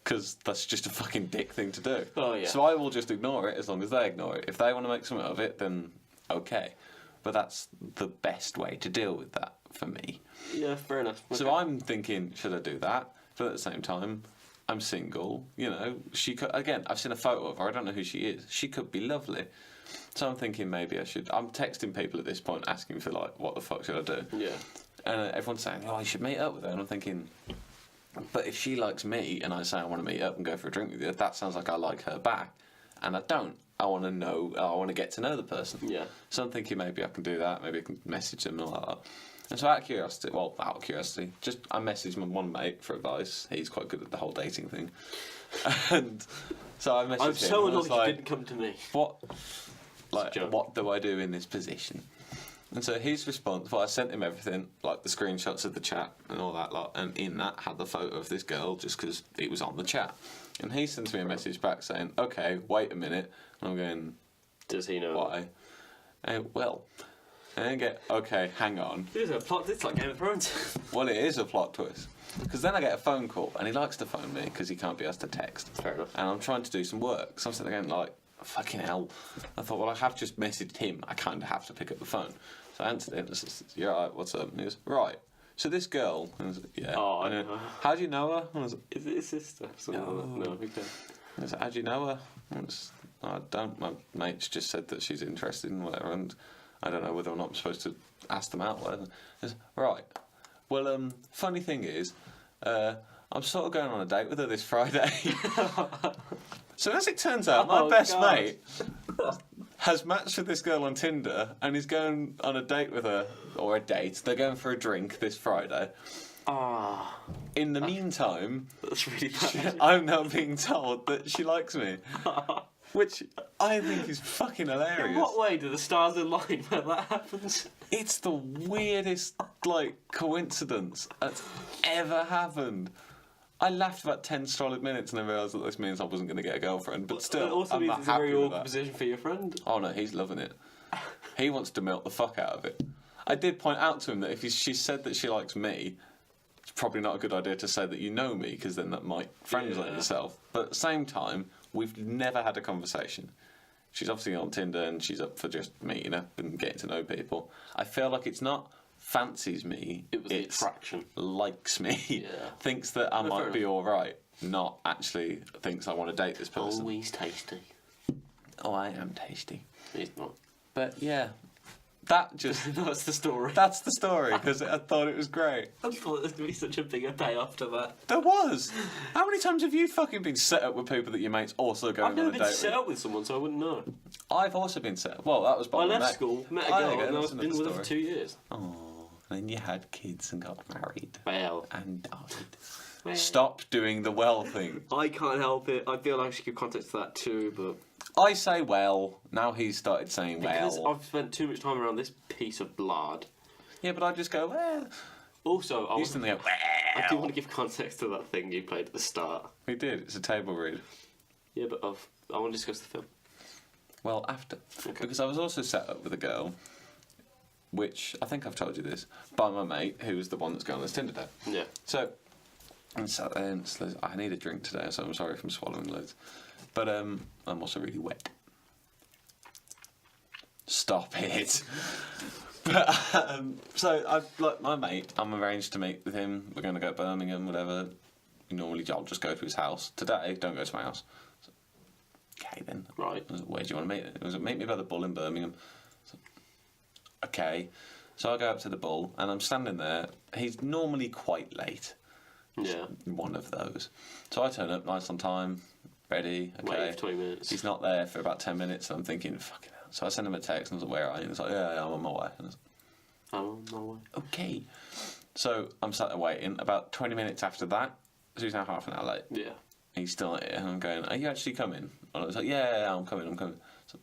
Because that's just a fucking dick thing to do. Oh, yeah. So I will just ignore it as long as they ignore it. If they want to make something of it, then okay. But that's the best way to deal with that for me. Yeah, fair enough. So Okay. I'm thinking, should I do that? But at the same time, I'm single. You know, she could. Again, I've seen a photo of her. I don't know who she is. She could be lovely. So I'm thinking maybe I should. I'm texting people at this point, asking for like, what the fuck should I do? Yeah. And everyone's saying, oh, you should meet up with her. And I'm thinking, but if she likes me and I say I want to meet up and go for a drink with you, that sounds like I like her back, and I don't. I want to know. I want to get to know the person. Yeah. So I'm thinking maybe I can do that. Maybe I can message them and all that. And so out of curiosity, just I messaged my one mate for advice. He's quite good at the whole dating thing. And so I messaged him. I'm so and I was annoyed you like, didn't come to me. Like, joke. what do I do in this position? And so his response, well, I sent him everything, like the screenshots of the chat and all that lot, and in that had the photo of this girl just because it was on the chat. And he sends me a message back saying, okay, wait a minute. And I'm going, Does he know? why? Well, and I get, okay, hang on. Here's a plot. It's like Game of Thrones. Well, it is a plot twist. Because then I get a phone call, and he likes to phone me because he can't be asked to text. Fair enough. And I'm trying to do some work. So I'm sitting there going, like, fucking hell. I thought, well, I have just messaged him. I kind of have to pick up the phone. So I answered it, and I said, you're right, what's up? And he goes, right. So this girl, and I was like, yeah. Oh, And he I went, know. how do you know her? And I was like, Is it his sister? Something like that? No, okay. I was like, how do you know her? And I was, I don't. My mate's just said that she's interested in whatever, and I don't know whether or not I'm supposed to ask them out. Whatever. I was, right. Well, funny thing is, I'm sort of going on a date with her this Friday. So as it turns out, my Oh, best God. mate has matched with this girl on Tinder, and he's going on a date with her, or a date. They're going for a drink this Friday. Ah, In the meantime, that's really bad. I'm now being told that she likes me. Which I think is fucking hilarious. In what way do the stars align when that happens? It's the weirdest, like, coincidence that's ever happened. I laughed about 10 solid minutes and I realised that this means I wasn't going to get a girlfriend, but still, it also I'm means not it's a happy very with awkward that. position for your friend. Oh no, he's loving it. He wants to milk the fuck out of it. I did point out to him that if she said that she likes me, it's probably not a good idea to say that you know me, because then that might friend-zone Yeah. yourself. But at the same time, we've never had a conversation. She's obviously on Tinder and she's up for just meeting up and getting to know people. I feel like it's not fancies me, It was the it's attraction. likes me, Yeah. thinks that I No, might fair be alright, not actually thinks I want to date this person. Always tasty. Oh, I am tasty. He's not. But yeah, that just... That's the story. That's the story, because I thought it was great. I thought there'd be such a bigger payoff to that. There was! How many times have you fucking been set up with people that your mates also going I've never on a been date set with? up with someone, so I wouldn't know. I've also been set up. Well, that was by I my left mate. school, met a Oh, girl, there you go, and that's I've been another with her for story. 2 years. Oh, and then you had kids and got married. Well, And died. well. Stop doing the well thing. I can't help it. I feel like I should give context to that too, but I say well. Now he's started saying Because well. I've spent too much time around this piece of blood. Yeah, but I just go well. Also, I Used to go do well. want to give context to that thing you played at the start. We did. It's a table read. Yeah, but I want to discuss the film. Well, after. Okay. Because I was also set up with a girl, which I think I've told you this, by my mate, who was the one that's going on this Tinder date. Yeah. So, and sat there and I need a drink today, so I'm sorry if I'm swallowing loads. But I'm also really wet. Stop it. But, so I've like my mate. I'm arranged to meet with him. We're going to go to Birmingham, whatever. Normally, I'll just go to his house. Today, don't go to my house. So, okay then. Right. I was like, where do you want to meet? It was like, meet me by the Bull in Birmingham. So, okay. So I go up to the Bull and I'm standing there. He's normally quite late. Yeah. One of those. So I turn up nice on time, ready. Okay. Wait for 20 minutes. He's not there for about 10 minutes, and I'm thinking, fucking hell. So I send him a text and I was like, where are you? And he's like, yeah, I'm on my way. And I was I'm on my way. like, okay. So I'm sat there waiting. About 20 minutes after that, so he's now half an hour late. Yeah. He's still not here. And I'm going, are you actually coming? And I was like, yeah, I'm coming. So,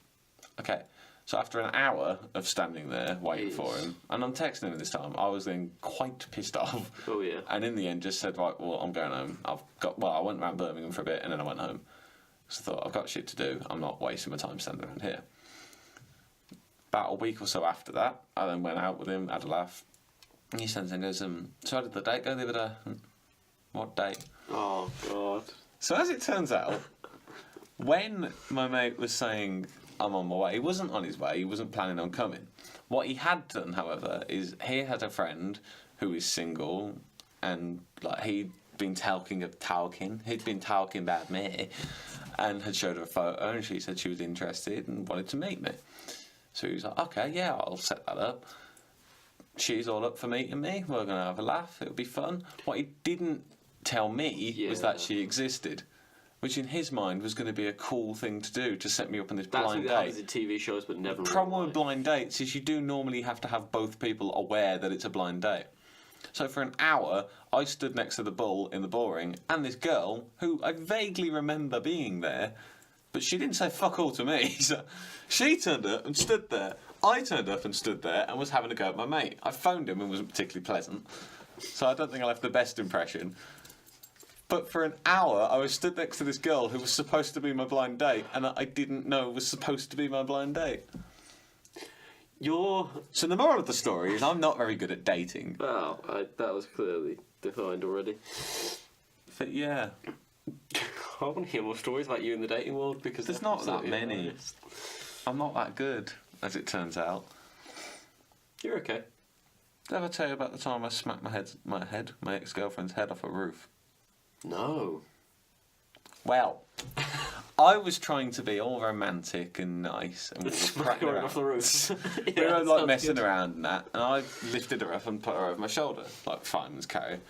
okay. So after an hour of standing there waiting for him, and I'm texting him this time, I was then quite pissed off. Oh, yeah. And in the end, just said, right, well, I'm going home. I went around Birmingham for a bit, and then I went home. So I thought, I've got shit to do. I'm not wasting my time standing around here. About a week or so after that, I then went out with him, had a laugh. And he sends and goes, so how did the date go the other day? What date? Oh, God. So as it turns out, when my mate was saying, I'm on my way, he wasn't on his way, he wasn't planning on coming. What he had done, however, is he had a friend who is single, and like he'd been talking about me, and had showed her a photo, and she said she was interested and wanted to meet me. So he was like, okay, yeah, I'll set that up. She's all up for meeting me, we're going to have a laugh, it'll be fun. What he didn't tell me was that Yeah. she existed, which in his mind was going to be a cool thing to do, to set me up on this That's blind what happens date. in TV shows, but never in Problem real with life. blind dates is you do normally have to have both people aware that it's a blind date. So for an hour, I stood next to the Bull in the Bullring, and this girl, who I vaguely remember being there, but she didn't say fuck all to me. So she turned up and stood there. I turned up and stood there and was having a go at my mate. I phoned him and wasn't particularly pleasant. So I don't think I left the best impression. But for an hour, I was stood next to this girl who was supposed to be my blind date, and I didn't know was supposed to be my blind date. So the moral of the story is I'm not very good at dating. Wow, that was clearly defined already. But yeah, I want to hear more stories about you in the dating world because there's they're not that absolutely many. hilarious. I'm not that good, as it turns out. You're okay. Did I ever tell you about the time I smacked my ex-girlfriend's head off a roof? No. Well, I was trying to be all romantic and nice, and we were cracking Going around. off the roof. We were like messing around and that, and I lifted her up and put her over my shoulder, like fireman's carry. And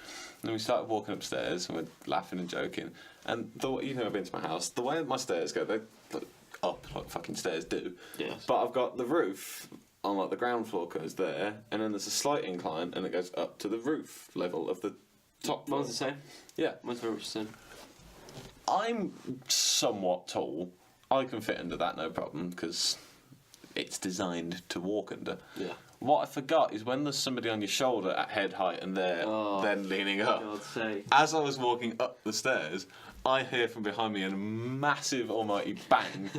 then we started walking upstairs, and we're laughing and joking. And you've never been to my house. The way my stairs go, they look up like fucking stairs do. Yes. But I've got the roof on like the ground floor goes there, and then there's a slight incline, and it goes up to the roof level of the top floor. Mine's the same. Yeah. Mine's very much the same. I'm somewhat tall. I can fit under that no problem because it's designed to walk under. Yeah. What I forgot is when there's somebody on your shoulder at head height and they're Oh, then leaning up. God's sake. As I was walking up the stairs, I hear from behind me a massive almighty bang.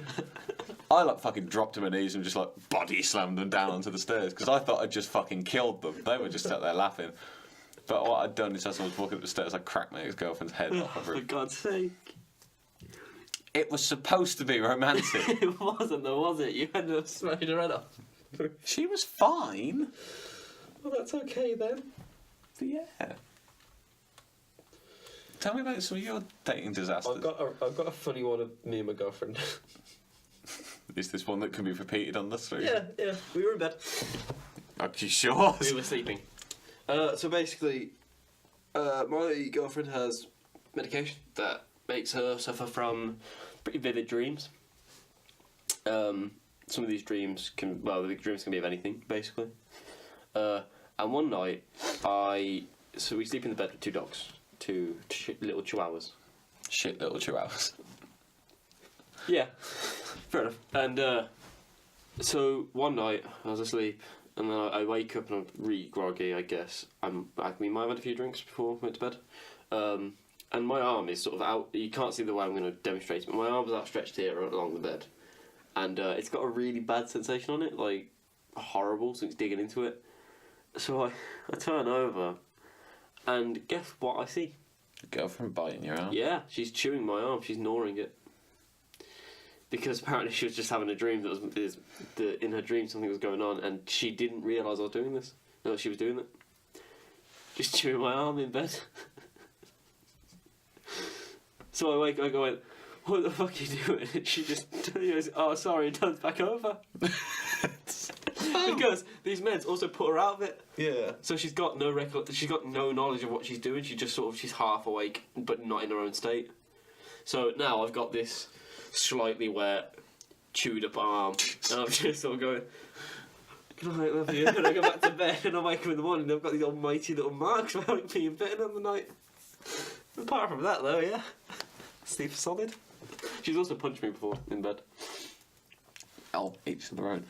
I like fucking dropped to my knees and just like body slammed them down onto the stairs because I thought I'd just fucking killed them. They were just sat there laughing. But what I'd done is as I was walking up the stairs, I cracked my ex-girlfriend's head off a For roof. God's sake. It was supposed to be romantic. It wasn't though, was it? You ended up smashing her head off. She was fine. Well, that's okay then. But yeah. Tell me about some of your dating disasters. I've got a funny one of me and my girlfriend. Is this one that can be repeated on the street? yeah. We were in bed. Are you sure? We were sleeping. So basically, my girlfriend has medication that makes her suffer from pretty vivid dreams. Some of these dreams the dreams can be of anything, basically. And one night, so we sleep in the bed with two dogs, two little chihuahuas. Shit little chihuahuas. Yeah. Fair enough. And so one night I was asleep, and then I wake up and I'm really groggy. I guess I might have had a few drinks before I went to bed. And my arm is sort of out. You can't see the way I'm going to demonstrate it, but my arm is outstretched here along the bed, and it's got a really bad sensation on it, like horrible. So it's digging into it. So I turn over, and guess what I see? Girlfriend biting your arm. Yeah, she's chewing my arm. She's gnawing it. Because apparently she was just having a dream in her dream something was going on, and she didn't realise I was doing this. No, she was doing it. Just chewing my arm in bed. So I wake up and go, what the fuck are you doing? And she just goes, oh, sorry, and turns back over. Because these meds also put her out of it. Yeah. So she's got no she's got no knowledge of what she's doing. She just she's half awake, but not in her own state. So now I've got this slightly wet, chewed up arm, and I'm just sort of going, good night, love you. And I go back to bed, and I wake up in the morning, and I've got these almighty little marks from having being bitten on the night. Apart from that, though, yeah, sleep solid. She's also punched me before in bed. Oh, each to their own.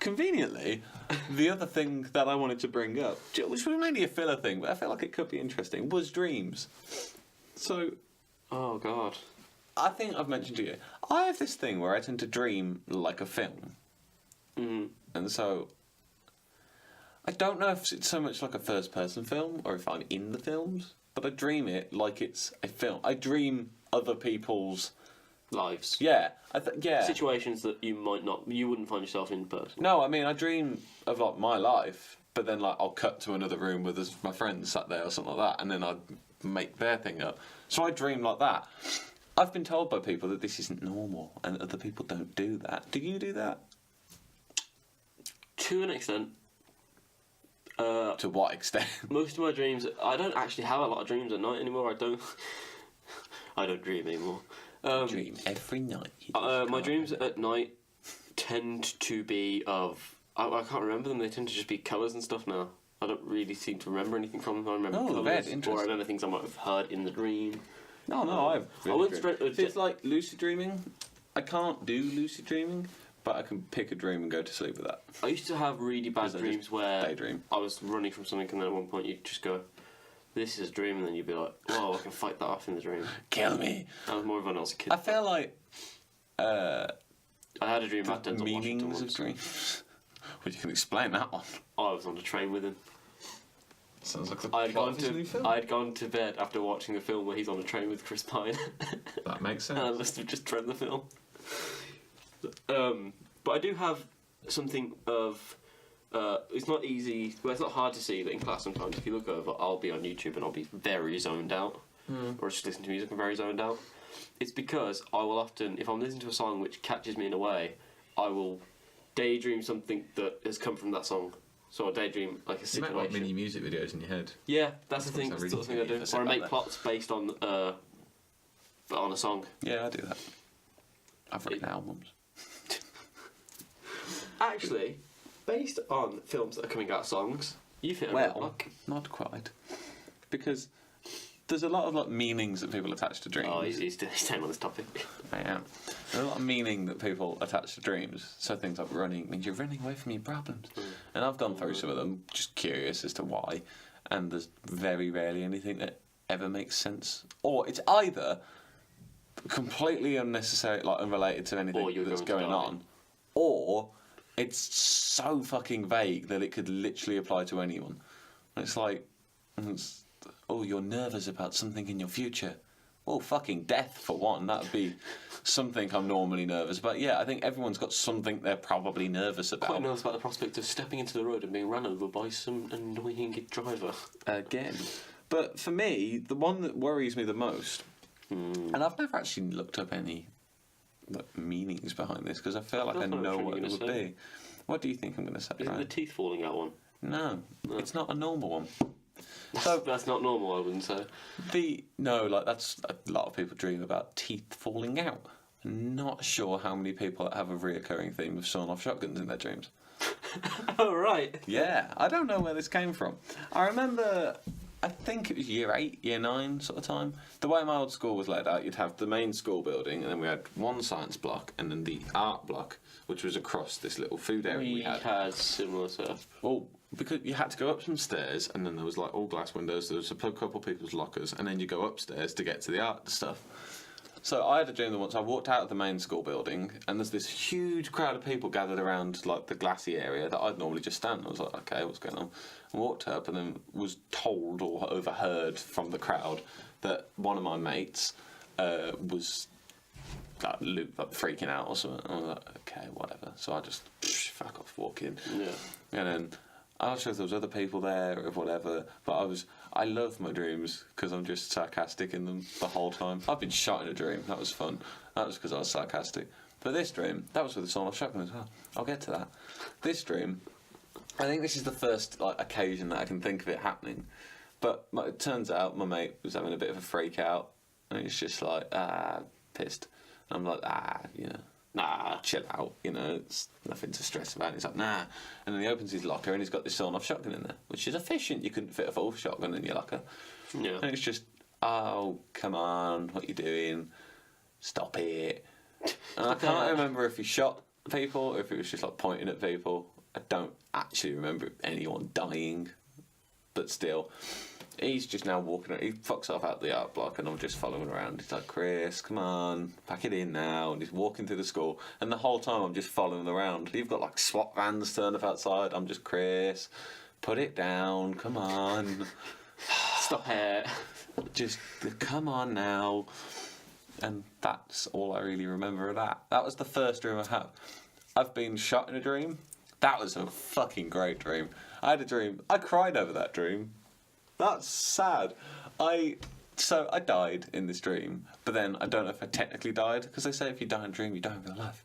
Conveniently, the other thing that I wanted to bring up, which was mainly a filler thing, but I felt like it could be interesting, was dreams. So, Oh God. I think I've mentioned to you, I have this thing where I tend to dream like a film. Mm. And so, I don't know if it's so much like a first-person film or if I'm in the films, but I dream it like it's a film. I dream other people's... Lives. Yeah. Yeah. Situations that you wouldn't find yourself in person. No, I mean, I dream of like my life, but then like I'll cut to another room where there's my friends sat there or something like that, and then I'd make their thing up. So I dream like that. I've been told by people that this isn't normal, and other people don't do that. Do you do that? To an extent. To what extent? Most of my dreams, I don't actually have a lot of dreams at night anymore. I don't dream anymore. Dream every night. My dreams at night tend to be of... I can't remember them. They tend to just be colours and stuff now. I don't really seem to remember anything from them. I remember colours, interesting. or I remember things I might have heard in the dream. No, I've. I went straight... If it's like lucid dreaming, I can't do lucid dreaming, but I can pick a dream and go to sleep with that. I used to have really bad 'Cause I dreams just where daydream. I was running from something, and then at one point you'd just go, this is a dream, and then you'd be like, whoa, I can fight that off in the dream. Kill me. That was more of when I was a kid. I feel like I had a dream about Denzel Washington meanings of once. dreams. Well, you can explain that one. I was on the train with him. Sounds like the I had plot of his new film. gone to bed after watching the film where he's on a train with Chris Pine. That makes And I sense. must have just read the film. But I do have something of... it's not easy... Well, it's not hard to see that in class sometimes. If you look over, I'll be on YouTube and I'll be very zoned out. Or just listen to music and very zoned out. It's because I will often... If I'm listening to a song which catches me in a way, I will daydream something that has come from that song. So I'll daydream like a You make situation. like mini music videos in your head. Yeah, that's the That thing. sounds That's the sort of really thing I do. good. Or I make That. plots based on a song. Yeah, I do that. I've written albums. Actually, based on films that are coming out songs, you've hit a Well, roadblock. not quite, because there's a lot of like meanings that people attach to dreams. Oh, he's staying on this topic. I am. There's a lot of meaning that people attach to dreams. So things like running means you're running away from your problems. And I've gone through some of them, just curious as to why. And there's very rarely anything that ever makes sense. Or it's either completely unnecessary, like unrelated to Or anything you're that's going to going die. on, or it's so fucking vague that it could literally apply to anyone. And it's like, oh, you're nervous about something in your future. Well, fucking death, for one. That would be something I'm normally nervous about. Yeah, I think everyone's got something they're probably nervous about. Quite nervous about the prospect of stepping into the road and being run over by some annoying driver. Again. But for me, the one that worries me the most, and I've never actually looked up any meanings behind this, because I feel like I I'm not know sure what you're it gonna would say. be. What do you think I'm going to say, Isn't the Ryan? teeth falling out one? No, it's not a normal one. So That's not normal, I wouldn't say. that's a lot of people dream about teeth falling out. I'm not sure how many people have a reoccurring theme of sawing off shotguns in their dreams. Oh, right. Yeah, I don't know where this came from. I remember I think it was year 8, year 9 sort of time. The way my old school was laid out, you'd have the main school building, and then we had one science block, and then the art block, which was across this little food area we had. Similar stuff. Well, because you had to go up some stairs, and then there was like all glass windows. There was a couple of people's lockers, and then you go upstairs to get to the art stuff. So I had a dream that once I walked out of the main school building, and there's this huge crowd of people gathered around like the glassy area that I'd normally just stand. I was like, okay, what's going on? I walked up and then was told or overheard from the crowd that one of my mates was like freaking out or something. I was like, okay, whatever. So I just fuck off, walk in. Yeah. And then I'm not sure if there was other people there or whatever, but I love my dreams because I'm just sarcastic in them the whole time. I've been shot in a dream. That was fun. That was because I was sarcastic. But this dream, that was with a sawn-off shotgun as well. I'll get to that. This dream, I think this is the first like occasion that I can think of it happening. But it turns out my mate was having a bit of a freak out, and he's just like, pissed. And I'm like, nah, chill out, it's nothing to stress about. And he's like, nah. And then he opens his locker and he's got this sawn-off shotgun in there, which is efficient. You couldn't fit a full shotgun in your locker. Yeah. And it's just, oh, come on, what you doing? Stop it. And I can't remember if he shot people or if it was just like pointing at people. I don't actually remember anyone dying, but still. He's just now walking. He fucks off out the art block, and I'm just following around. He's like, Chris, come on, pack it in now. And he's walking through the school, and the whole time I'm just following around. You've got like SWAT vans turned up outside. I'm just, Chris, put it down. Come on, Stop it. just come on now. And that's all I really remember of that. That was the first dream I had. I've been shot in a dream. That was a fucking great dream. I had a dream. I cried over that dream. That's sad. I died in this dream, but then I don't know if I technically died, because they say if you die in a dream, you die in real life.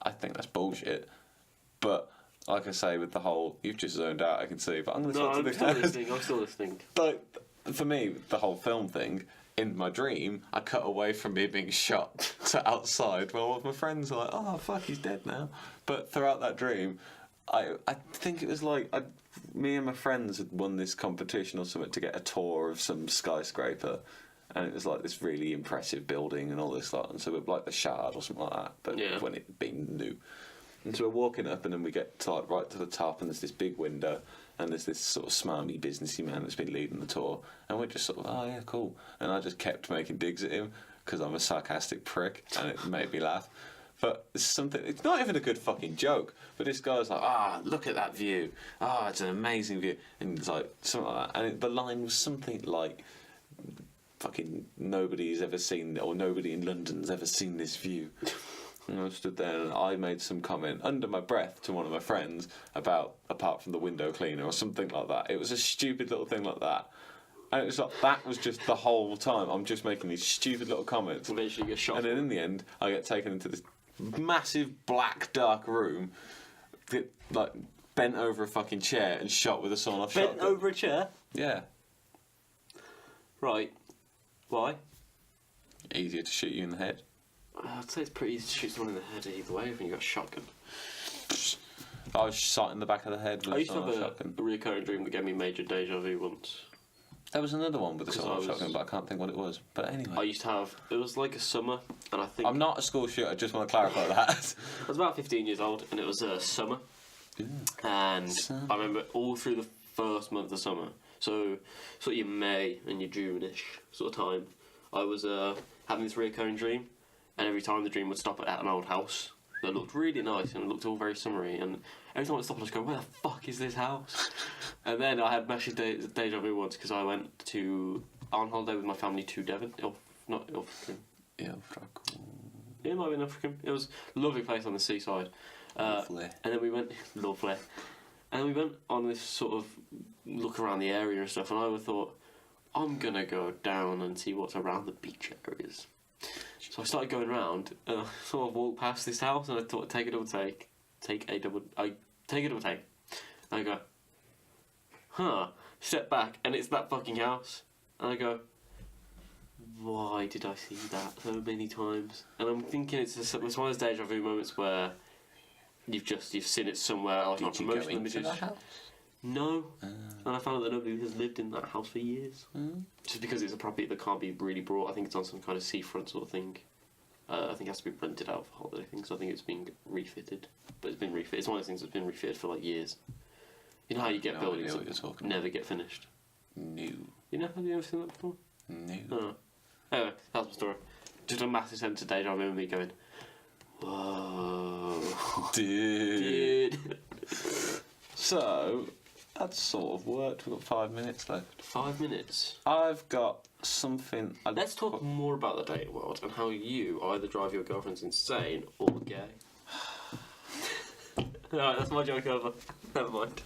I think that's bullshit. But like I say, with the whole, you've just zoned out, I can see, but I'm going to talk to the guys. I'm still listening. Like, for me, the whole film thing, in my dream, I cut away from me being shot to outside. Well, my friends are like, oh, fuck, he's dead now. But throughout that dream, I think it was like, me and my friends had won this competition or something to get a tour of some skyscraper. And it was like this really impressive building and all this lot. And so we're like the Shard or something like that, but when it'd been new. And so we're walking up, and then we get to like right to the top, and there's this big window, and there's this sort of smarmy businessy man that's been leading the tour, and we're just sort of, oh yeah, cool. And I just kept making digs at him because I'm a sarcastic prick, and it made me laugh. But it's something, it's not even a good fucking joke, but this guy's like, look at that view, it's an amazing view, and it's like something like that, and the line was something like, fucking nobody's ever seen, or nobody in London's ever seen this view. And I stood there and I made some comment under my breath to one of my friends about apart from the window cleaner or something like that. It was a stupid little thing like that. And it was like, that was just the whole time. I'm just making these stupid little comments. Eventually you get shot. And then in the end, I get taken into this massive black dark room, that, like, bent over a fucking chair and shot with a sawn-off shotgun. Bent over a chair? Yeah. Right. Why? Easier to shoot you in the head. I'd say it's pretty easy to shoot someone in the head either way when you got a shotgun. I was shot in the back of the head with I a used to have sawn-off shotgun. a recurring dream that gave me major deja vu once. There was another one with a 'Cause sawn-off I was- shotgun, but I can't think what it was. But anyway. I used to have, it was like a summer, and I think... I'm not a school shooter, I just want to clarify that. I was about 15 years old, and it was summer. And Summer. I remember all through the first month of summer, so sort of your May and your June-ish sort of time, I was having this recurring dream, and every time the dream would stop at an old house that looked really nice and it looked all very summery, and every time it stopped, I'd just go, where the fuck is this house? And then I had massive deja vu once because I went on holiday with my family to Devon, not Ilfracombe. Yeah, It might have been Ilfracombe. It was a lovely place on the seaside. Lovely. And then we went, lovely. And then we went on this sort of look around the area and stuff, and I thought, I'm gonna go down and see what's around the beach areas. So I started going around, and I sort of walked past this house, and I thought, take a double take. And I go, step back, and it's that fucking house. And I go, why did I see that so many times? And I'm thinking it's one of those deja vu moments where you've seen it somewhere else on Did you go promotional into images. the house? No. And I found out that nobody has lived in that house for years. Just because it's a property that can't be really brought. I think it's on some kind of seafront sort of thing. I think it has to be rented out for holiday things. So I think it's being refitted. But it's been refitted. It's one of those things that's been refitted for like years. You know how you get No buildings idea what you're that talking never get finished? No. You know, have you ever seen that before? No. Oh. Anyway, that's my story. Just a massive sense of deja vu with me going, whoa. Dude. Dude. So, that's sort of worked. We've got 5 minutes left. 5 minutes. I've got something. Let's talk more about the dating world and how you either drive your girlfriends insane or gay. Alright, that's my joke over. Never mind.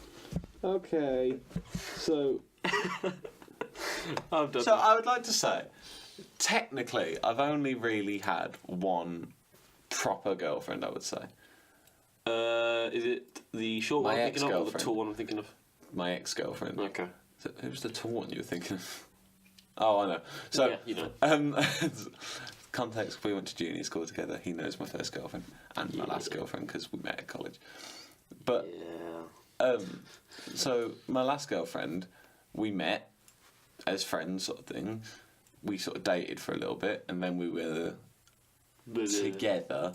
Okay. So. I'm done. So I would like to say, technically, I've only really had one proper girlfriend. I would say Is it the short one My I'm thinking of or the ex-girlfriend. tall one I'm thinking of? my ex-girlfriend. Okay. So, who's the tall one you were thinking of? Oh, I know. So, Yeah, you know. Context: we went to junior school together. He knows my first girlfriend and my last Yeah. girlfriend because we met at college. But Yeah. so my last girlfriend, we met as friends, sort of thing. We sort of dated for a little bit, and then we were together.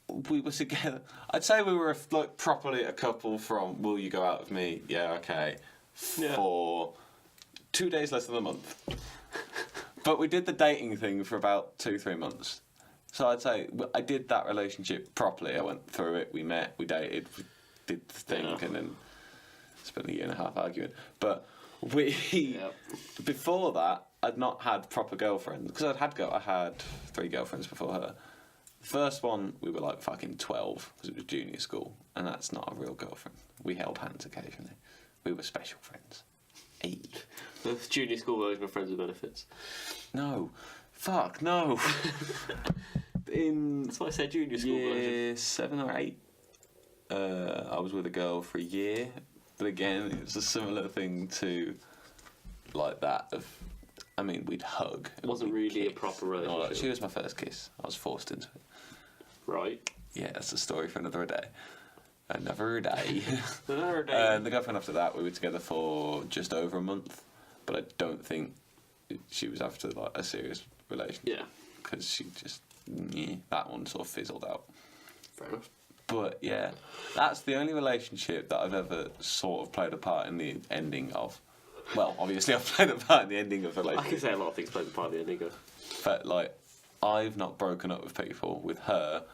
We were together. I'd say we were like properly a couple from "Will you go out with me?" Yeah, okay. Yeah. For 2 days less than a month. But we did the dating thing for about 2-3 months. So I'd say I did that relationship properly. I went through it. We met. We dated. We did the thing, Yeah. and then spent a year and a half arguing. But we Yep. before that, I'd not had proper girlfriends because I had 3 girlfriends before her. The first one, we were like fucking 12 because it was junior school, and that's not a real girlfriend. We held hands occasionally. We were special friends. Hey. The junior school version of Friends with Benefits. No. Fuck, no. In That's why I said junior school version. year 7 or 8, I was with a girl for a year. But again, it was a similar thing to like that of, I mean, we'd hug. It wasn't we'd really a kiss. proper No, relationship. she was my first kiss. I was forced into it. Right. Yeah, that's a story for another day. Another day. Another day. And the girlfriend after that, we were together for just over a month. But I don't think she was after like a serious relationship. Yeah. Because she just, that one sort of fizzled out. Fair enough. But yeah, that's the only relationship that I've ever sort of played a part in the ending of. Well, obviously I've played a part in the ending of a I can relationship. say a lot of things played the part of the ending of. But like, I've not broken up with people. With her,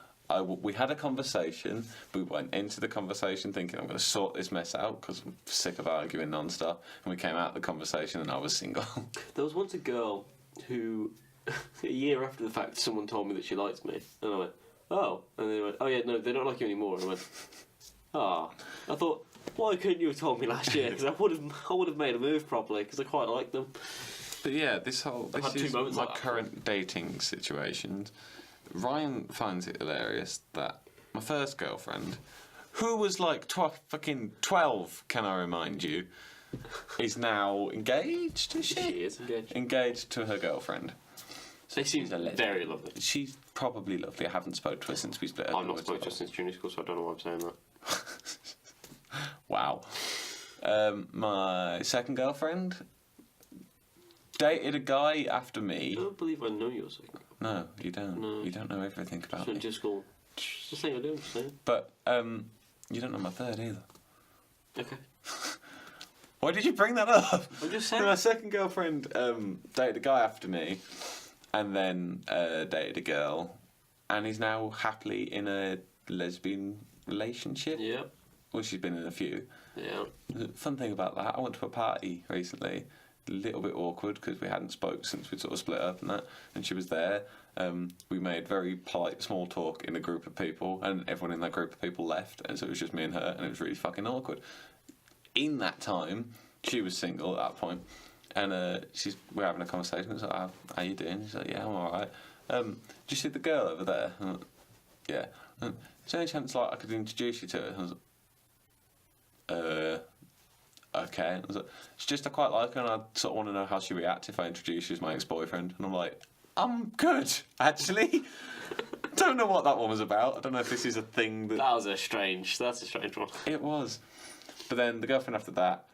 we had a conversation. We went into the conversation thinking I'm going to sort this mess out because I'm sick of arguing non-stop. And we came out of the conversation and I was single. There was once a girl who, a year after the fact, someone told me that she liked me. And I went, oh. And they went, oh yeah, no, they don't like you anymore. And I went, ah. I thought, why couldn't you have told me last year? Because I would have made a move properly because I quite like them. But yeah, this had two is moments my like that. current dating situation. Ryan finds it hilarious that my first girlfriend, who was like fucking 12, can I remind you, is now engaged. Is she? She is engaged. Engaged to her girlfriend. They seem she's a legend. very lovely. She's probably lovely. I haven't spoke to her since we split up. I've not spoken to her since junior school, so I don't know why I'm saying that. Wow. My second girlfriend dated a guy after I me. don't believe I know your second. No, you don't. No. You don't know everything about So me. just school. Just the thing I do, I'm just saying. But you don't know my third either. Okay. Why did you bring that up? I'm just saying. My second girlfriend dated a guy after me, and then dated a girl, and he's now happily in a lesbian relationship. Yeah. Well, she's been in a few. Yeah. The fun thing about that, I went to a party recently. A little bit awkward because we hadn't spoke since we'd sort of split up and that, and she was there. We made very polite small talk in a group of people, and everyone in that group of people left, and so it was just me and her, and it was really fucking awkward. In that time, she was single at that point, and we're having a conversation. I was like, how you doing? She's like, yeah, I'm alright. Do you see the girl over there? I'm like, yeah. Is there any chance like I could introduce you to her? I was like, okay. I was like, it's just I quite like her and I sort of want to know how she reacts if I introduce you as my ex-boyfriend. And I'm like, I'm good, actually. Don't know what that one was about. I don't know if this is a thing that... That's a strange one. It was. But then the girlfriend after that,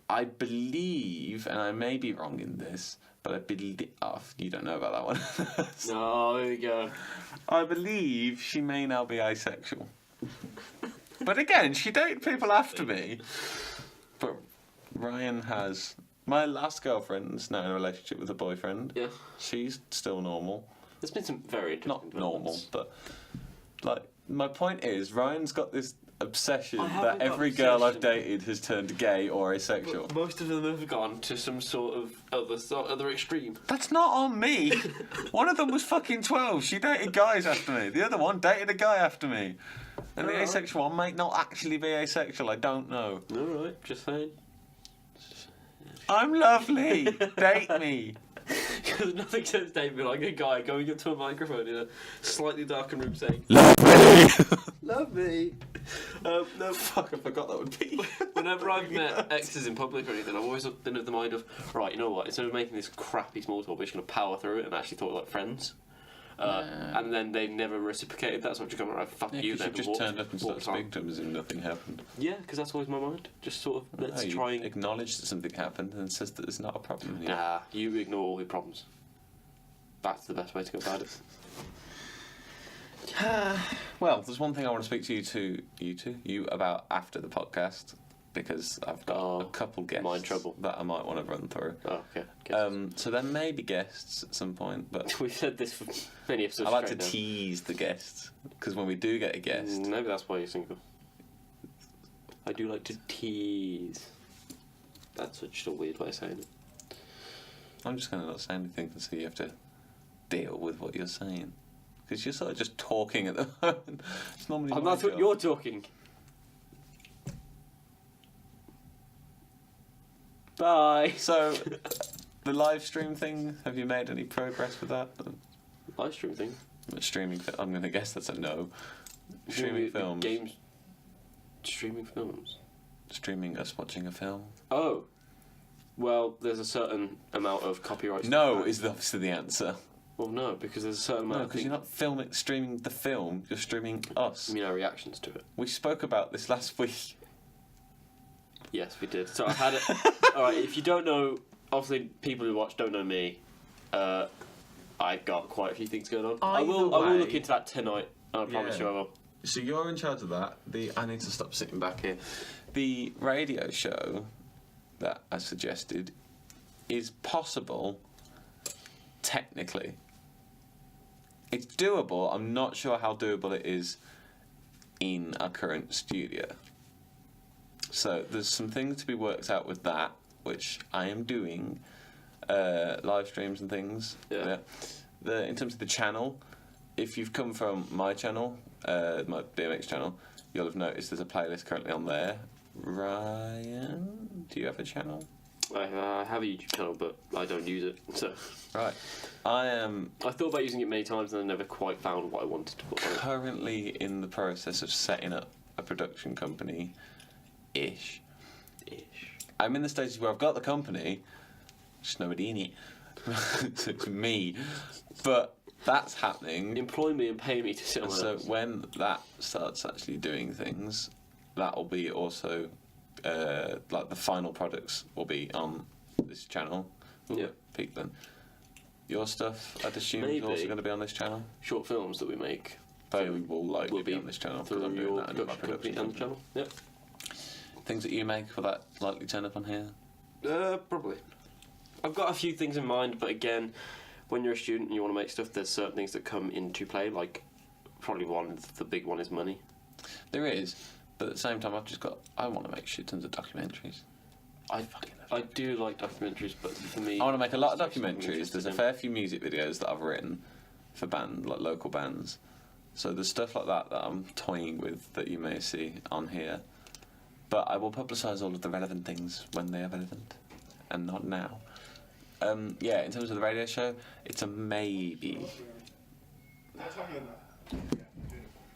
I believe, and I may be wrong in this, but I believe... Oh, you don't know about that one. No, there we go. I believe she may now be asexual. But again, she dated people after me. But Ryan has... My last girlfriend's now in a relationship with a boyfriend. Yeah. She's still normal. There's been some very interesting Not normal, developments. but... Like, my point is, Ryan's got this obsession I haven't that got every girl I've obsession. dated has turned gay or asexual. Most of them have gone to some sort of other extreme. That's not on me. One of them was fucking 12. She dated guys after me. The other one dated a guy after me. And the Alright. asexual one might not actually be asexual. I don't know. Alright, just saying. I'm lovely. Date me. Because nothing says David like a guy going up to a microphone in a slightly darkened room saying, Love me. "Love me." No, Fuck, I forgot that would be. whenever I've met exes in public or anything, I've always been of the mind of, right, you know what? Instead of making this crappy small talk, we're just going to power through it and actually talk like friends. And then they never reciprocated that, so I'm just going, right, fuck you You then. just walked- turned up and walked started on. speaking to him as if nothing happened. Yeah, because that's always my mind. Just sort of, let's No, you try and... acknowledge that something happened and says that it's not a problem. Yeah. Nah, you ignore all your problems. That's the best way to go about it. Well, there's one thing I want to speak to you about after the podcast, because I've got a couple guests mind trouble. that I might want to run through. Oh, okay. So there may be guests at some point, but We've said this for many episodes. I like to straight now. tease the guests, because when we do get a guest, Maybe that's why you're single. I do like to tease. That's such a weird way of saying it. I'm just going to not say anything, so you have to deal with what you're saying. Because you're sort of just talking at the moment. It's normally And my that's what job. you're talking. Bye. So, the live stream thing, have you made any progress with that? Live stream thing. Streaming, I'm going to guess that's a no. Streaming The films. Games. Streaming films. Streaming us watching a film. Oh. Well, there's a certain amount of copyright. No stuff. is obviously the answer. Well, no, because there's a certain amount No, of because you're not streaming the film, you're streaming us. I mean, our reactions to it. We spoke about this last week. Yes, we did. So I had it. Alright, if you don't know, obviously people who watch don't know me. I've got quite a few things going on. I will way- look into that tonight. I promise Yeah. you I will. So you're in charge of that. I need to stop sitting back here. The radio show that I suggested is possible, technically. It's doable. I'm not sure how doable it is in our current studio. So there's some things to be worked out with that, which I am doing. Live streams and things. Yeah. In terms of the channel, if you've come from my channel, my BMX channel, you'll have noticed there's a playlist currently on there. Ryan, do you have a channel? I have a YouTube channel, but I don't use it. So Right. I am I thought about using it many times, and I never quite found what I wanted to put on it. currently in the process of setting up a production company-ish. I'm in the stages where I've got the company, just nobody in it. So it's me. But that's happening. Employ me and pay me to sit on my So ass. when that starts actually doing things, that'll be also like the final products will be on this channel. Ooh, Yeah. peak then. Your stuff, I'd assume, is Maybe. also going to be on this channel. Short films that we make They will likely will be be on this channel because through I'm doing your that under my production company production and the company. channel. Yep. Things that you make, will that likely turn up on here? Probably. I've got a few things in mind, but again, when you're a student and you want to make stuff, there's certain things that come into play. Like, probably the big one is money. There is, but at the same time, I want to make shit tons of documentaries. I do like documentaries, but for me, I want to make a lot of that's something I'm documentaries. There's interested a in. fair few music videos that I've written for like local bands. So there's stuff like that I'm toying with that you may see on here. But I will publicise all of the relevant things when they are relevant, and not now. Yeah, in terms of the radio show, it's a maybe.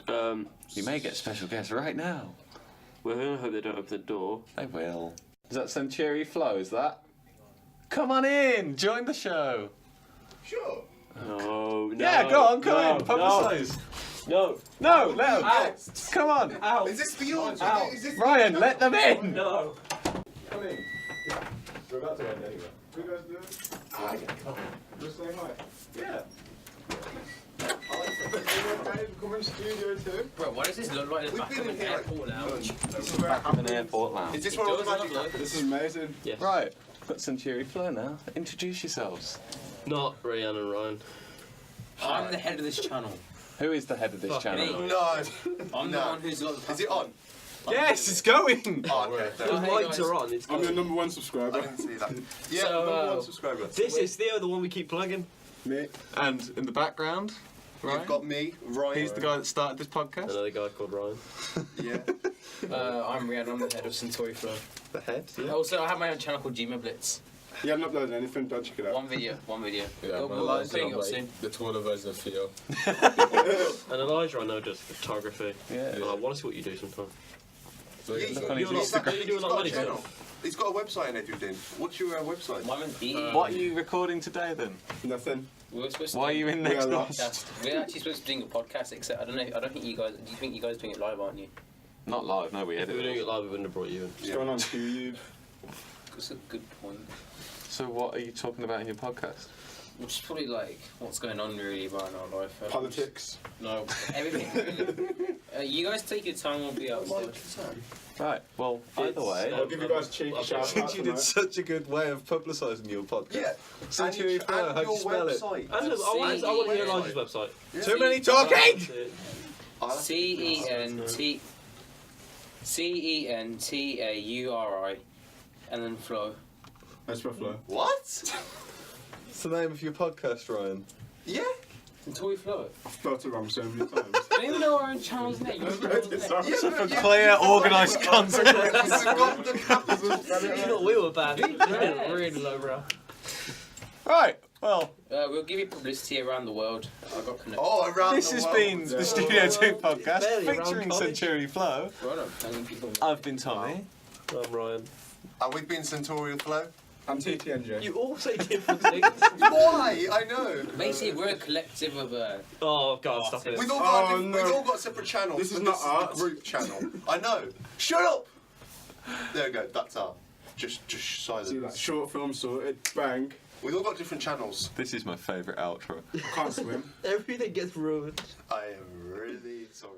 You may get special guests right now. Well, I hope they don't open the door. They will. Is that Century Flow, is that? Come on in, join the show. Sure. No, no. Yeah, go on, come in, no, publicise. No. No, let them. Out. Come on. Out. Is this for you? Out. Is this Ryan, let them in. No. Come in. We're about to end anyway. What you guys doing? Just saying hi. Yeah. Come in studio too. Bro, why does this look like the We've back been of in an here like airport lounge? This is where it Back of an happens. airport lounge. Is this where all the Does magic look- happens? This is amazing. Yes. Right. Got Century Flow now. Introduce yourselves. Not Rhiannon and Ryan. I'm the head of this channel. Who is the head of this Fuck channel? me. No. I'm the No. one who's got the Is it on? Yes, it's going. Oh, okay. The Oh, hey, mics guys. are on. It's I'm your going. number one I subscriber. didn't see that. Yeah, So, number one subscriber. This is Theo, the one we keep plugging. Me. And in the background, Ryan. You've got me, Ryan. He's the guy that started this podcast. Another guy called Ryan. Yeah. I'm Rhiannon, I'm the head of Centauri Flow. The head. Yeah. Also, I have my own channel called Gmail Blitz. You haven't uploaded anything, don't check it out. One video. Yeah, We'll be putting it up soon. the taller version of Theo. And Elijah, I know, does photography. Yeah. And I want to see what you do sometime. Look on his You're not- Instagram. you do a lot of money He's got a stuff. channel. He's got a website and everything. What's your website? Mine was B. What are you recording today then? Nothing. We were supposed to Why are do you in We next are door? lost. We're actually supposed to be doing a podcast, except I don't think you guys. Do you think you guys are doing it live, aren't you? Not live. No, we If we were doing edited. it live, we wouldn't have brought you in. What's going on YouTube? That's a good point. So what are you talking about in your podcast? Which is probably like what's going on really right in our life. Politics. No, everything really. You guys take your time, we'll be out. Right. Well, either way. I'll give you guys a cheeky shout out tonight. such a good way of publicising your podcast. Yeah. Century and Flow, how do you your spell it? website. I want to hear Elijah's website. Yeah. Too many talking. I'll have to- CENTAURI, and then flow. That's my flow. What? What's the name of your podcast, Ryan? Yeah. Centauri Flow. I've spelled it wrong so many times. I don't even know our own channel's name. You know our own name. Yeah, For yeah, clear, yeah, organised yeah. content. We've got the capitals. You thought we were bad. Yes. Really low brow. Right. Well, We'll give you publicity around the world. I got connected. Oh, around this the has world. been the Studio 2 podcast Barely around featuring college. Century Flow. Well done, telling people. I've been Tommy. I'm Ryan. We've been Centaurial Flow. I'm TTNJ. You all say different things. Why? I know. Basically, we're a collective of. Oh, God, stop it. We've all got Oh, we've no. all got separate channels. This is but not is art. the group channel. I know. Shut up. There we go. That's our. Just silence. See that short film sorted. Bang. We've all got different channels. This is my favourite outro. I can't swim. Everything gets ruined. I am really sorry.